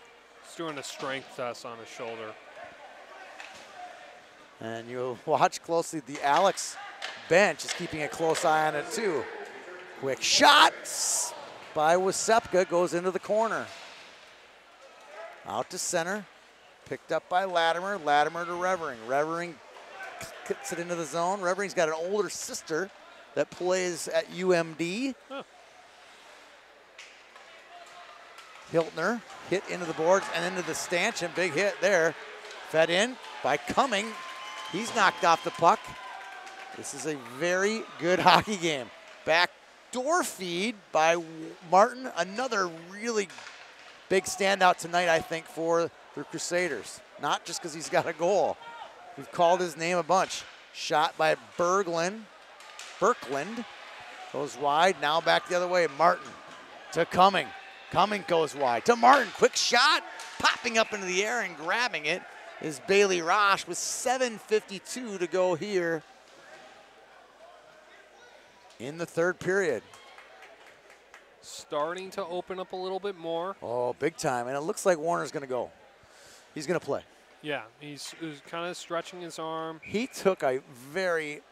He's doing a strength test on his shoulder. And you'll watch closely. The Alex bench is keeping a close eye on it too. Quick shot by Wasepka, goes into the corner. Out to center. Picked up by Latimer. Latimer to Revering. Revering kicks it into the zone. Revering's got an older sister that plays at UMD. Huh. Hiltner hit into the boards and into the stanchion. Big hit there. Fed in by Cumming. He's knocked off the puck. This is a very good hockey game. Backdoor feed by Martin. Another really big standout tonight, I think, for the Crusaders. Not just because he's got a goal. We've called his name a bunch. Shot by Berkland. Goes wide, now back the other way. Martin to Cumming. Cumming goes wide to Martin. Quick shot, popping up into the air and grabbing it is Bailey Rosh with 7:52 to go here in the third period. Starting to open up a little bit more. Oh, big time. And it looks like Warner's going to go. He's going to play. Yeah, he's kind of stretching his arm. He took a very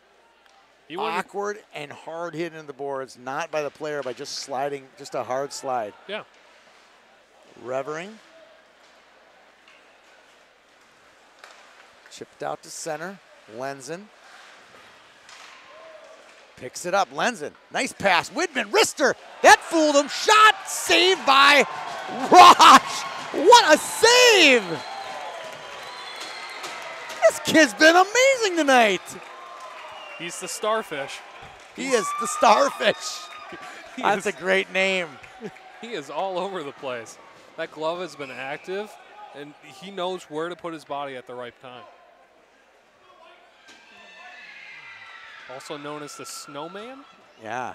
awkward and hard hit into the boards, not by the player, by just sliding, just a hard slide. Yeah. Revering. Chipped out to center. Lenzen. Picks it up. Lenzen. Nice pass. Widman. Wrister. That fooled him. Shot. Saved by Rosh. What a save. This kid's been amazing tonight. He's the starfish. He is the starfish. That's a great name. He is all over the place. That glove has been active, and he knows where to put his body at the right time. Also known as the Snowman. Yeah.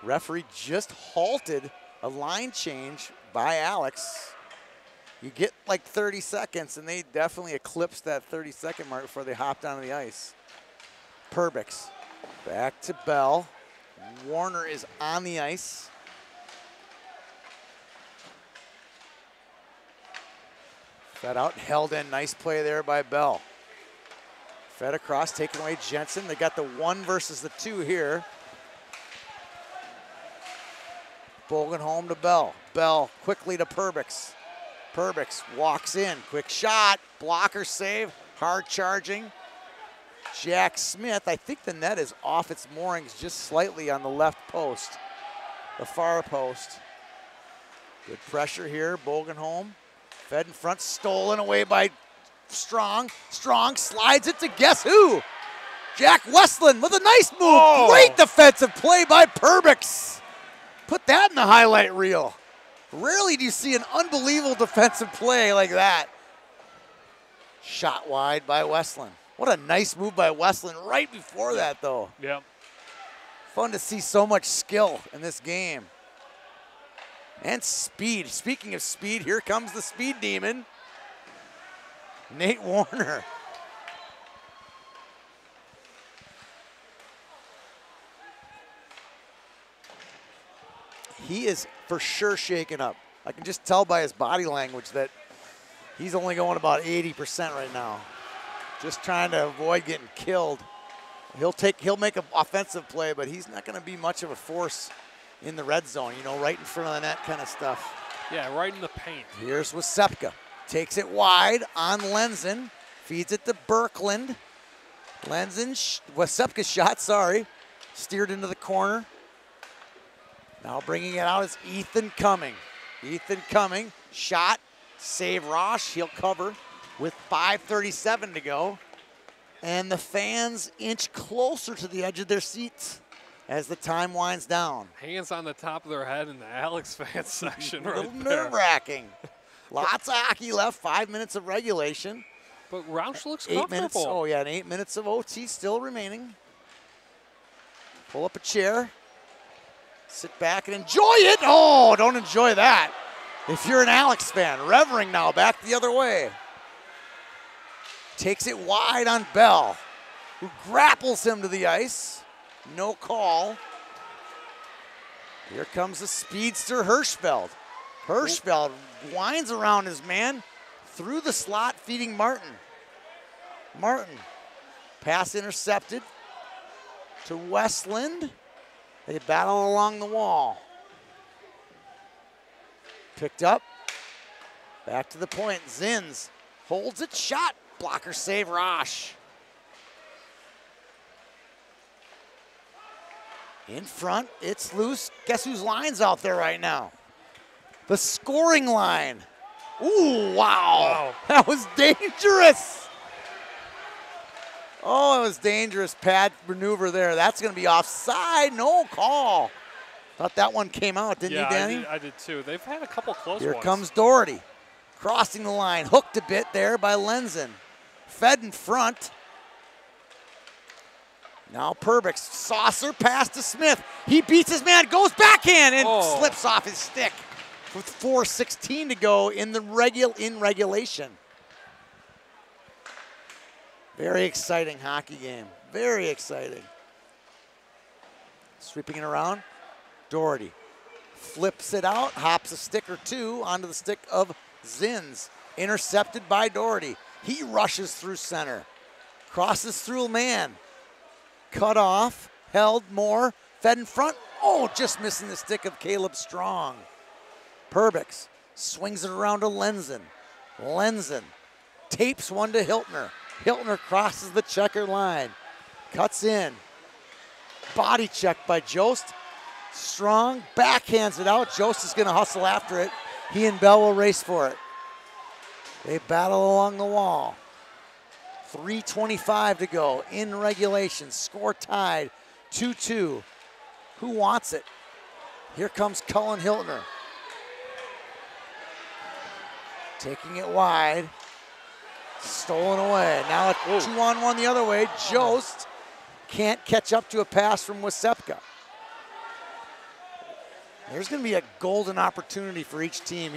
Referee just halted a line change by Alex. You get like 30 seconds, and they definitely eclipsed that 30-second mark before they hopped onto the ice. Perbix back to Bell. Warner is on the ice. Fed out, held in. Nice play there by Bell. Fed across, taking away Jensen. They got the 1 versus the 2 here. Bogan home to Bell. Bell quickly to Perbix. Perbix walks in. Quick shot. Blocker save. Hard charging. Jack Smith. I think the net is off its moorings just slightly on the left post. The far post. Good pressure here. Bogan home. Fed in front. Stolen away by Strong. Strong slides it to guess who? Jack Westland with a nice move. Oh. Great defensive play by Perbix. Put that in the highlight reel. Rarely do you see an unbelievable defensive play like that. Shot wide by Westland. What a nice move by Westland right before that, though. Yep. Fun to see so much skill in this game. And speed. Speaking of speed, here comes the speed demon. Nate Warner. He is for sure shaken up. I can just tell by his body language that he's only going about 80% right now. Just trying to avoid getting killed. He'll make an offensive play, but he's not going to be much of a force in the red zone, you know, right in front of the net kind of stuff. Yeah, right in the paint. Here's Wysepka. Takes it wide on Lenzen. Feeds it to Berkland. Wysepka's shot, steered into the corner. Now bringing it out is Ethan Cumming. Ethan Cumming, shot, save Rosh. He'll cover with 5:37 to go. And the fans inch closer to the edge of their seats as the time winds down. Hands on the top of their head in the Alex fan section right there. A little nerve-wracking. Lots of hockey left, 5 minutes of regulation. But Roush looks 8 comfortable. minutes, oh yeah, and 8 minutes of OT still remaining. Pull up a chair. Sit back and enjoy it. Oh, don't enjoy that. If you're an Alex fan, revering now, back the other way. Takes it wide on Bell, who grapples him to the ice. No call. Here comes the speedster Hirschfeld. Hirschfeld winds around his man through the slot, feeding Martin. Martin, pass intercepted to Westland. They battle along the wall. Picked up, back to the point. Zins holds it, shot, blocker save Rosh. In front, it's loose. Guess whose line's out there right now? The scoring line. Ooh, wow. That was dangerous. Oh, it was dangerous pad maneuver there. That's going to be offside. No call. Thought that one came out, didn't you, Danny? I did too. They've had a couple close ones. Here comes Doherty. Crossing the line. Hooked a bit there by Lenzen. Fed in front. Now Perbix. Saucer pass to Smith. He beats his man. Goes backhand and slips off his stick. With 4:16 to go in regulation. Very exciting hockey game. Very exciting. Sweeping it around. Doherty flips it out, hops a stick or two onto the stick of Zins. Intercepted by Doherty. He rushes through center. Crosses through a man. Cut off. Held more. Fed in front. Oh, just missing the stick of Caleb Strong. Perbix swings it around to Lenzen. Lenzen tapes one to Hiltner. Hiltner crosses the checker line. Cuts in. Body check by Jost. Strong backhands it out. Jost is going to hustle after it. He and Bell will race for it. They battle along the wall. 3:25 to go in regulation. Score tied 2-2. Who wants it? Here comes Cullen Hiltner. Taking it wide. Stolen away. Now a 2-on-1 the other way. Jost can't catch up to a pass from Wysepka. There's going to be a golden opportunity for each team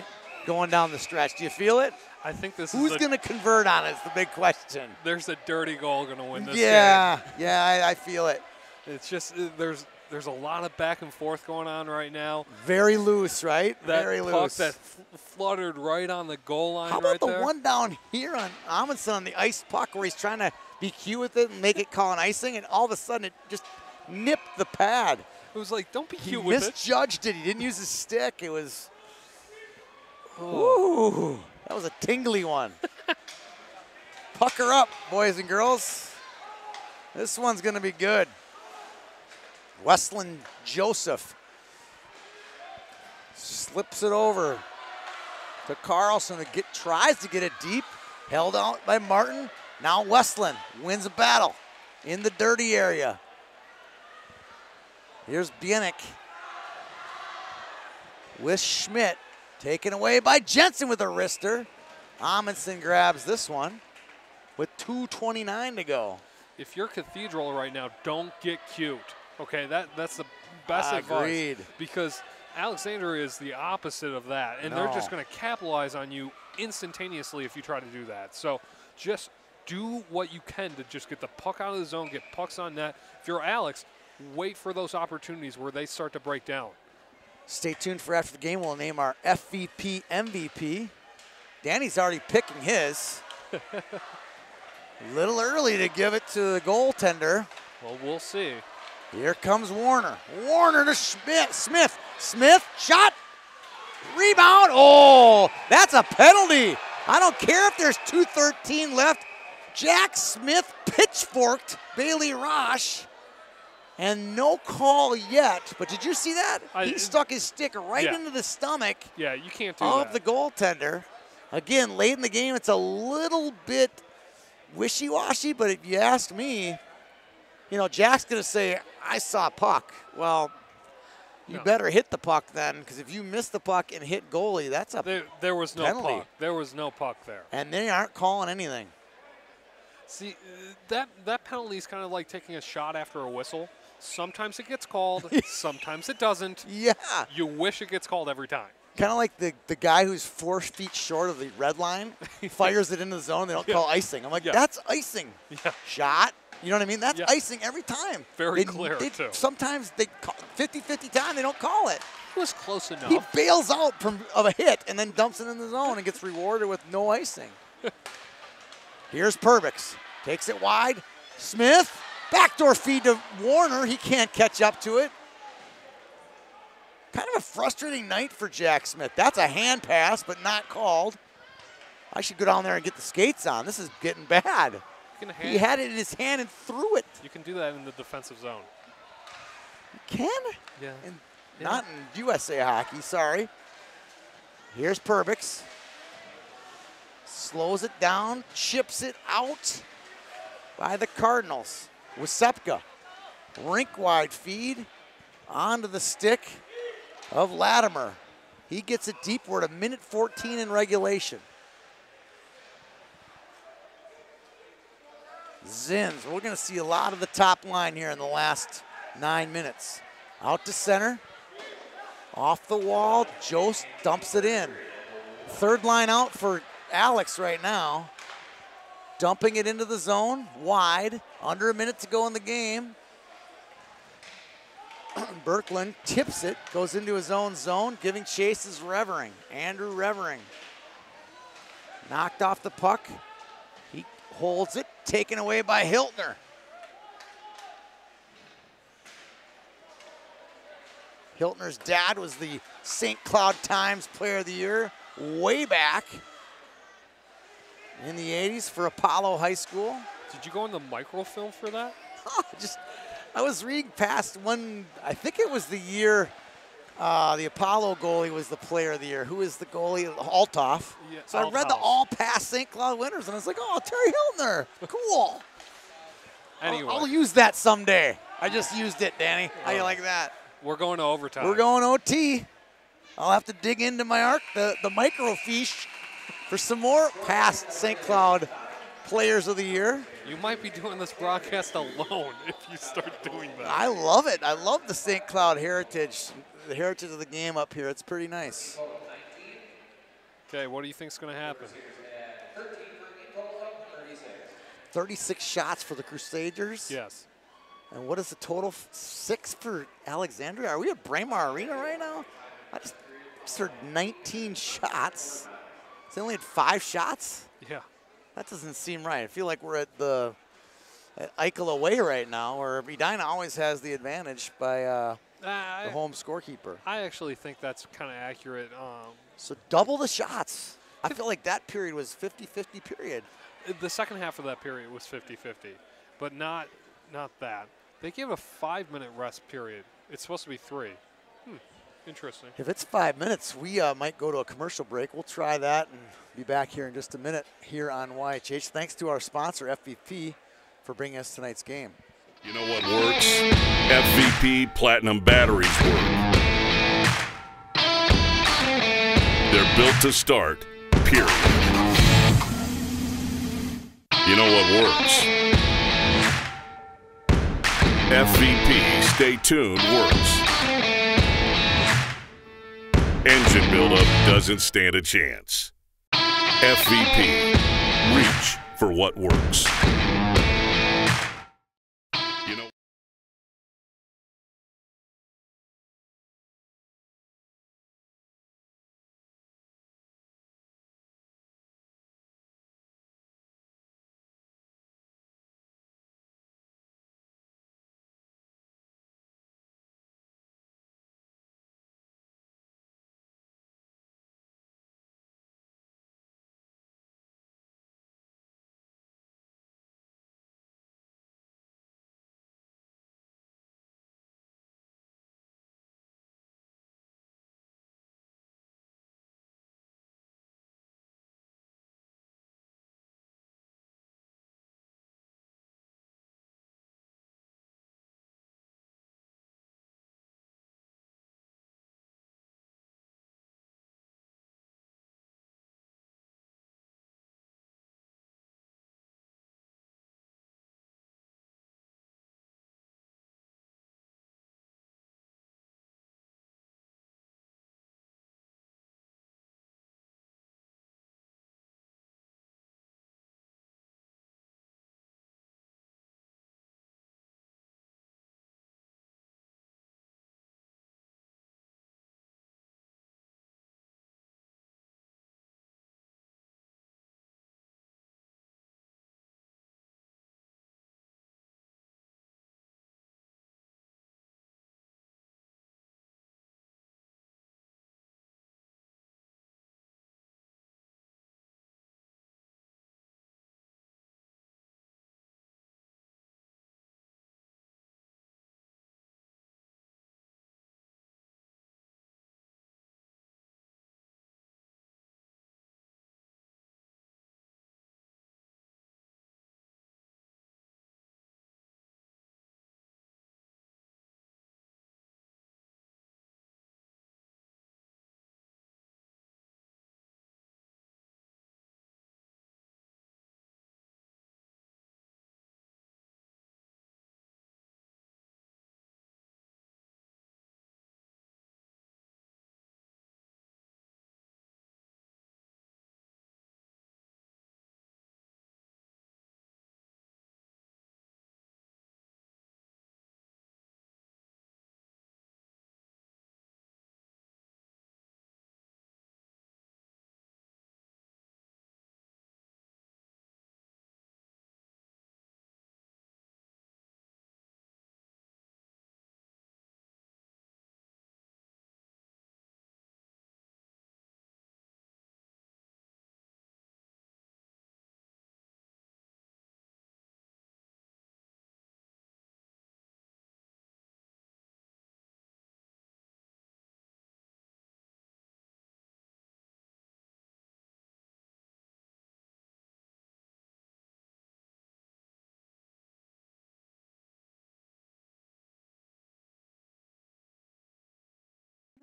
going down the stretch. Do you feel it? I think this Who's is going to convert on it is the big question. There's a dirty goal going to win this game. Yeah, I feel it. It's just there's a lot of back and forth going on right now. Very loose, right? That Very puck loose. that fluttered right on the goal line. How about right the there? one down here on Amundsen on the ice puck where he's trying to be cute with it and make it call an icing, and all of a sudden it just nipped the pad. It was like, don't be He cute with it. misjudged it. He didn't use his stick. It was, ooh, that was a tingly one. Pucker up, boys and girls. This one's going to be good. Westland Joseph slips it over to Carlson, who tries to get it deep. Held out by Martin. Now Westland wins a battle in the dirty area. Here's Bieniek with Schmidt. Taken away by Jensen with a wrister. Amundsen grabs this one with 2:29 to go. If you're Cathedral right now, don't get cute. Okay, that's the best Agreed. advice. Because Alexandria is the opposite of that, and they're just going to capitalize on you instantaneously if you try to do that. So just do what you can to just get the puck out of the zone, get pucks on net. If you're Alex, wait for those opportunities where they start to break down. Stay tuned for after the game. We'll name our FVP MVP. Danny's already picking his. A little early to give it to the goaltender. Well, we'll see. Here comes Warner. Warner to Smith. Smith, shot. Rebound. Oh, that's a penalty. I don't care if there's 2:13 left. Jack Smith pitchforked Bailey Rosh. And no call yet. But did you see that? He stuck his stick right into the stomach Yeah, you can't do of that. the goaltender. Again, late in the game, it's a little bit wishy-washy, but if you ask me, you know, Jack's going to say, I saw a puck. Well, you better hit the puck then, because if you miss the puck and hit goalie, that's a there was no penalty. puck. There was no puck there. And they aren't calling anything. See, that penalty is kind of like taking a shot after a whistle. Sometimes it gets called, sometimes it doesn't. Yeah. You wish it gets called every time. Kind of like the guy who's 4 feet short of the red line, fires it into the zone, they don't call icing. I'm like, that's icing. Yeah. Shot. You know what I mean? That's icing every time. Very clear, too. Sometimes they call 50-50 time, they don't call it. It was close enough. He bails out of a hit and then dumps it in the zone and gets rewarded with no icing. Here's Perbix. Takes it wide. Smith. Backdoor feed to Warner. He can't catch up to it. Kind of a frustrating night for Jack Smith. That's a hand pass, but not called. I should go down there and get the skates on. This is getting bad. He had it in his hand and threw it. You can do that in the defensive zone. You can? Yeah. Not in USA hockey, sorry. Here's Perbix. Slows it down, chips it out by the Cardinals. Wysepka, rink-wide feed onto the stick of Latimer. He gets it deep. We're at 1:14 in regulation. Zins, we're going to see a lot of the top line here in the last 9 minutes. Out to center. Off the wall, Jost dumps it in. Third line out for Alex right now. Dumping it into the zone, wide, under a minute to go in the game. Berkland tips it, goes into his own zone, giving chase is Revering, Andrew Revering. Knocked off the puck, he holds it, taken away by Hiltner. Hiltner's dad was the St. Cloud Times Player of the Year way back in the 80s for Apollo High School. Did you go on the microfilm for that? I was reading past one, I think it was the year the Apollo goalie was the Player of the Year. Who is the goalie? Altoff. Yeah, so I read the all-past St. Cloud winners, and I was like, oh, Terry Hiltner. Cool. Anyway. I'll use that someday. I just used it, Danny. How you like that? We're going to overtime. We're going OT. I'll have to dig into my the microfiche for some more past St. Cloud Players of the Year. You might be doing this broadcast alone if you start doing that. I love it. I love the St. Cloud heritage, the heritage of the game up here. It's pretty nice. Okay, what do you think is going to happen? 36 shots for the Crusaders. Yes. And what is the total? 6 for Alexandria? Are we at Braemar Arena right now? I just heard 19 shots. They only had 5 shots? Yeah. That doesn't seem right. I feel like we're at Eichel away right now, where Edina always has the advantage by the home scorekeeper. I actually think that's kind of accurate. So double the shots. I feel like that period was 50-50 period. The second half of that period was 50-50, but not that. They gave a 5-minute rest period. It's supposed to be 3. Interesting. If it's 5 minutes, we might go to a commercial break. We'll try that and be back here in just a minute here on YHH. Thanks to our sponsor, FVP, for bringing us tonight's game. You know what works? FVP Platinum batteries work. They're built to start, period. You know what works? FVP Stay Tuned works. Engine buildup doesn't stand a chance. FVP. Reach for what works.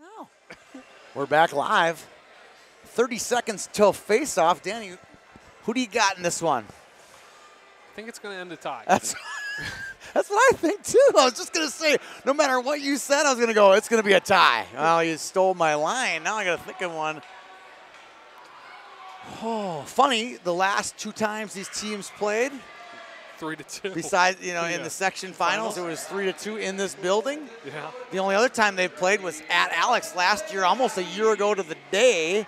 Oh. We're back live. 30 seconds till face-off. Danny, who do you got in this one? I think it's going to end a tie. That's what I think, too. I was just going to say, no matter what you said, I was going to go, it's going to be a tie. Well, you stole my line. Now I got to think of one. Oh, funny, the last 2 times these teams played, 3-2. besides, in the section finals, it was 3-2 in this building. Yeah. The only other time they played was at Alex last year, almost a year ago to the day.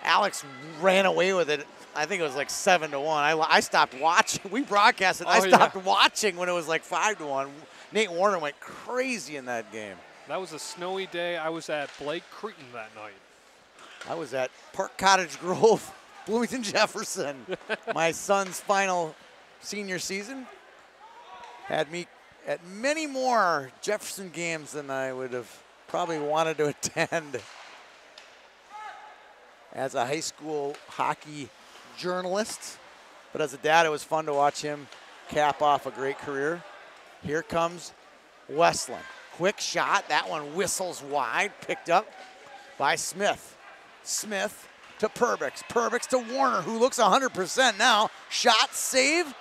Alex ran away with it. I think it was like 7-1. I stopped watching. We broadcasted. I stopped watching when it was like 5-1. Nate Warner went crazy in that game. That was a snowy day. I was at Blake Cretin that night. I was at Park Cottage Grove, Bloomington Jefferson. My son's final senior season had me at many more Jefferson games than I would have probably wanted to attend as a high school hockey journalist. But as a dad, it was fun to watch him cap off a great career. Here comes Westland. Quick shot. That one whistles wide. Picked up by Smith. Smith to Perbix. Perbix to Warner, who looks 100% now. Shot, save,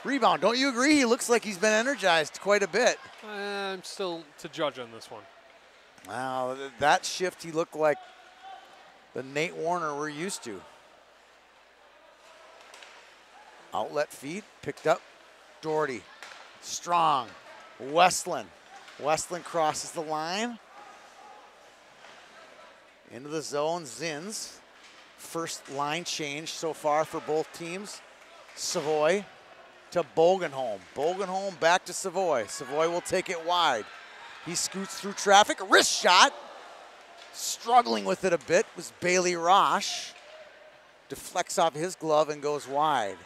rebound. Don't you agree? He looks like he's been energized quite a bit. I'm still to judge on this one. Wow, that shift, he looked like the Nate Warner we're used to. Outlet feed, picked up. Doherty, strong. Westland. Westland crosses the line. Into the zone, Zins. First line change so far for both teams. Savoy to Bogenholm. Bogenholm back to Savoy. Savoy will take it wide. He scoots through traffic, wrist shot. Struggling with it a bit was Bailey Rosh. Deflects off his glove and goes wide.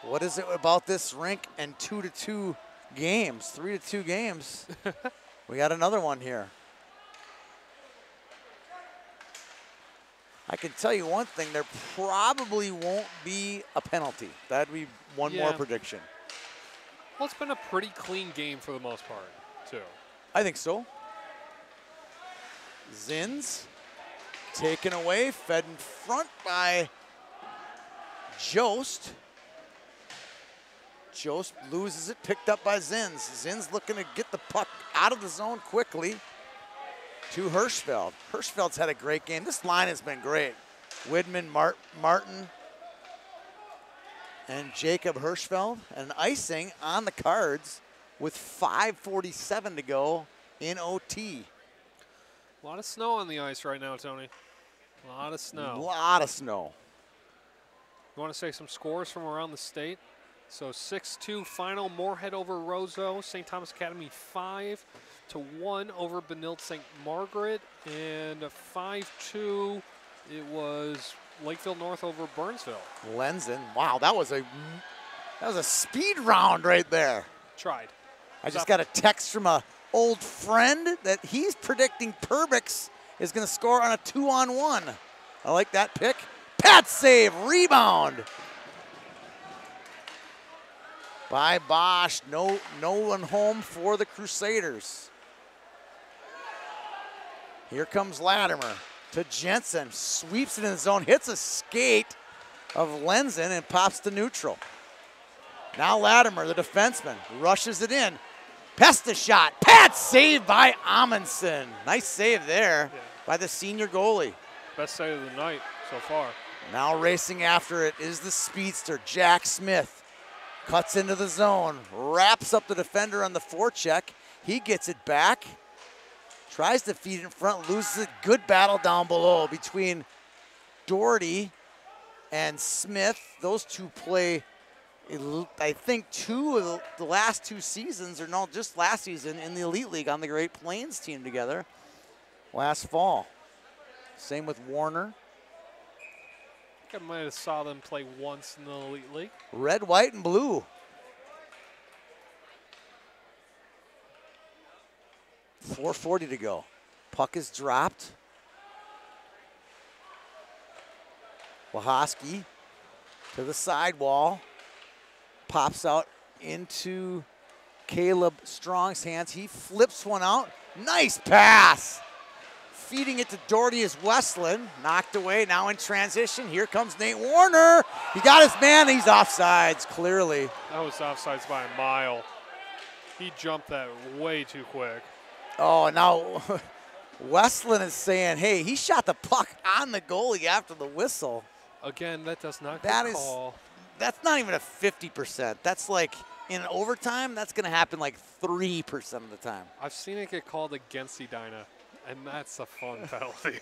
What is it about this rink and 2-2 games, 3-2 games? We got another one here. I can tell you one thing, there probably won't be a penalty. That'd be one more prediction. Well, it's been a pretty clean game for the most part, too. I think so. Zins taken away, fed in front by Jost. Jost loses it, picked up by Zins. Zins looking to get the puck out of the zone quickly to Hirschfeld. Hirschfeld's had a great game. This line has been great. Widman, Martin, and Jacob Hirschfeld. And icing on the Cards with 5:47 to go in OT. A lot of snow on the ice right now, Tony. A lot of snow. A lot of snow. You want to say some scores from around the state? So 6-2 final, Moorhead over Roseau, St. Thomas Academy 5-1 over Benilde St. Margaret, and a 5-2, it was Lakeville North over Burnsville. Lenzen, wow, that was a speed round right there. Tried. I just got a text from a old friend that he's predicting Perbix is going to score on a 2-on-1. I like that pick. Pat save, rebound by Bosch. No one home for the Crusaders. Here comes Latimer to Jensen. Sweeps it in the zone, hits a skate of Lenzen and pops to neutral. Now Latimer, the defenseman, rushes it in. Pesta shot. Pat save by Amundsen. Nice save there by the senior goalie. Best save of the night so far. Now racing after it is the speedster, Jack Smith. Cuts into the zone, wraps up the defender on the forecheck. He gets it back, tries to feed in front, loses it. Good battle down below between Doherty and Smith. Those two play, I think, two of the last 2 seasons, or no, just last season in the Elite League on the Great Plains team together last fall. Same with Warner. I might have saw them play once in the Elite League. Red, white, and blue. 4:40 to go. Puck is dropped. Wahoski to the sidewall. Pops out into Caleb Strong's hands. He flips one out. Nice pass. Feeding it to Doherty is Westland. Knocked away, now in transition. Here comes Nate Warner. He got his man, he's offsides, clearly. That was offsides by a mile. He jumped that way too quick. Oh, now Westland is saying, hey, he shot the puck on the goalie after the whistle. Again, that does not get a call. That's not even a 50%. That's like, in overtime, that's going to happen like 3% of the time. I've seen it get called against Edina, and that's a fun penalty.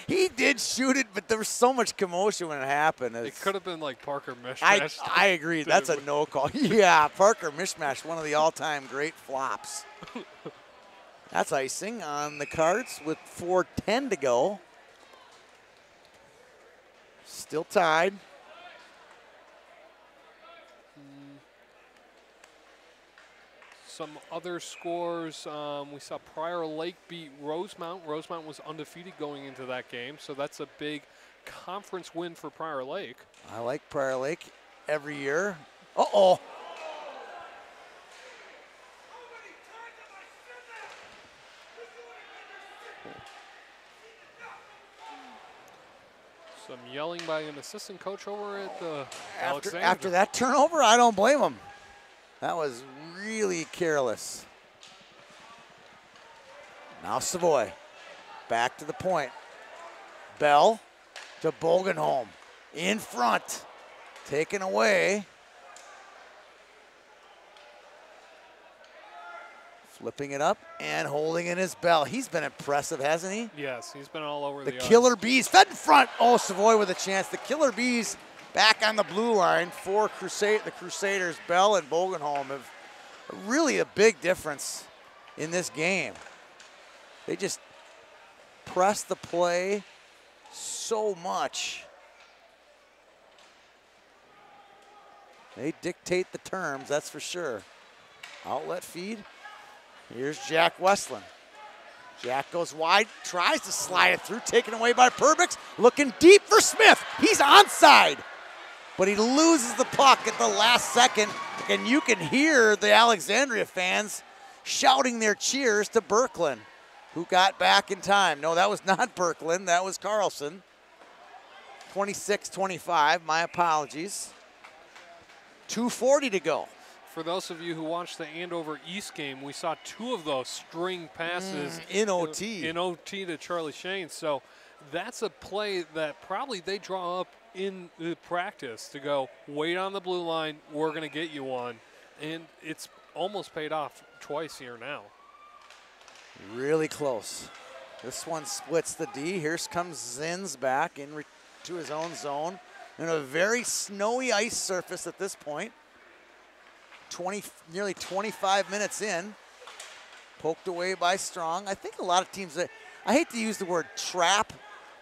He did shoot it, but there was so much commotion when it happened. It could have been like Parker Mishmash. I agree. That's a no call. Yeah, Parker Mishmash, one of the all-time great flops. That's icing on the Cards with 4:10 to go. Still tied. Some other scores, we saw Prior Lake beat Rosemount. Rosemount was undefeated going into that game, so that's a big conference win for Prior Lake. I like Prior Lake every year. Uh-oh. Some yelling by an assistant coach over at the Alexandria. After that turnover, I don't blame him. That was really careless. Now Savoy, back to the point. Bell to Bogenholm, in front, taken away. Flipping it up and holding in his Bell. He's been impressive, hasn't he? Yes, he's been all over the ice. Killer Bees fed in front. Oh, Savoy with a chance. The Killer Bees back on the blue line for the Crusaders. Bell and Bogenholm have really a big difference in this game. They just press the play so much. They dictate the terms, that's for sure. Outlet feed. Here's Jack Westland. Jack goes wide, tries to slide it through, taken away by Perbix. Looking deep for Smith. He's onside, but he loses the puck at the last second. And you can hear the Alexandria fans shouting their cheers to Birkeland, who got back in time. No, that was not Birkeland, that was Carlson. 26-25, my apologies. 2:40 to go. For those of you who watched the Andover East game, we saw two of those string passes in OT. In OT to Charlie Shane. So that's a play that probably they draw up in the practice to go, wait on the blue line, we're going to get you one. And it's almost paid off twice here now. Really close. This one splits the D. Here comes Zins back to his own zone in a very snowy ice surface at this point. Nearly 25 minutes in. Poked away by Strong. I think a lot of teams, I hate to use the word trap,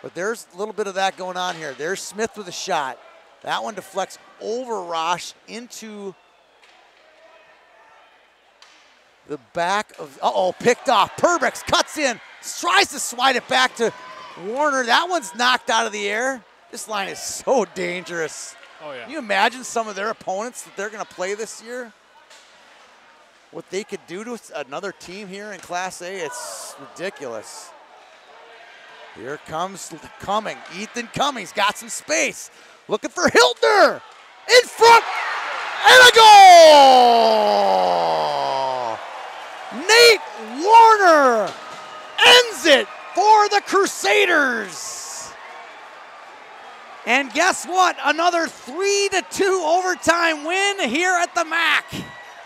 but there's a little bit of that going on here. There's Smith with a shot. That one deflects over Rosh into the back of, picked off. Perbix cuts in, tries to slide it back to Warner. That one's knocked out of the air. This line is so dangerous. Oh, yeah. Can you imagine some of their opponents that they're going to play this year? What they could do to another team here in Class A, it's ridiculous. Here comes Cumming. Ethan Cummings got some space. Looking for Hiltner. In front. And a goal! Nate Warner ends it for the Crusaders. And guess what? Another 3-2 overtime win here at the MAC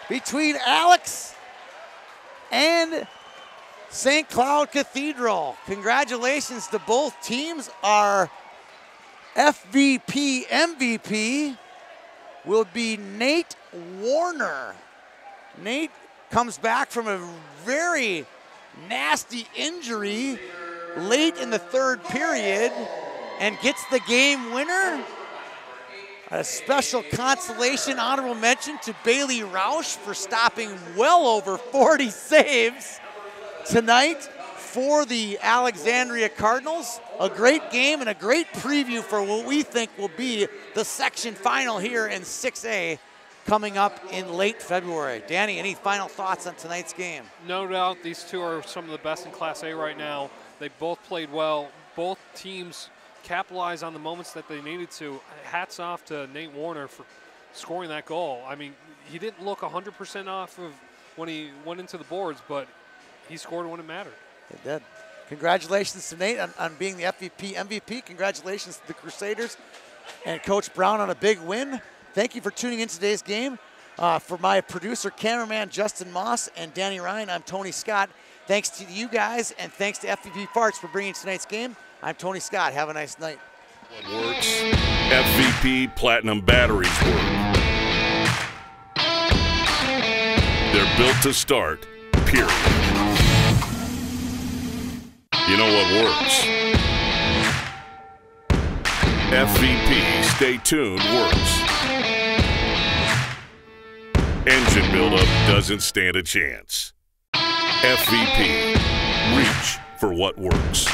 between Alex and St. Cloud Cathedral. Congratulations to both teams. Our FVP MVP will be Nate Warner. Nate comes back from a very nasty injury late in the third period and gets the game winner. A special consolation honorable mention to Bailey Roush for stopping well over 40 saves tonight for the Alexandria Cardinals. A great game and a great preview for what we think will be the section final here in 6A coming up in late February. Danny, any final thoughts on tonight's game? No doubt these two are some of the best in Class A right now. They both played well. Both teams capitalized on the moments that they needed to. Hats off to Nate Warner for scoring that goal. I mean, he didn't look 100% off of when he went into the boards, but he scored when it mattered. It did. Congratulations to Nate on being the FVP MVP. Congratulations to the Crusaders and Coach Brown on a big win. Thank you for tuning in today's game. For my producer, cameraman Justin Moss, and Danny Ryan, I'm Tony Scott. Thanks to you guys, and thanks to FVP Parts for bringing tonight's game. I'm Tony Scott. Have a nice night. Works. FVP Platinum batteries work. They're built to start, period. You know what works. FVP Stay Tuned works. Engine buildup doesn't stand a chance. FVP, reach for what works.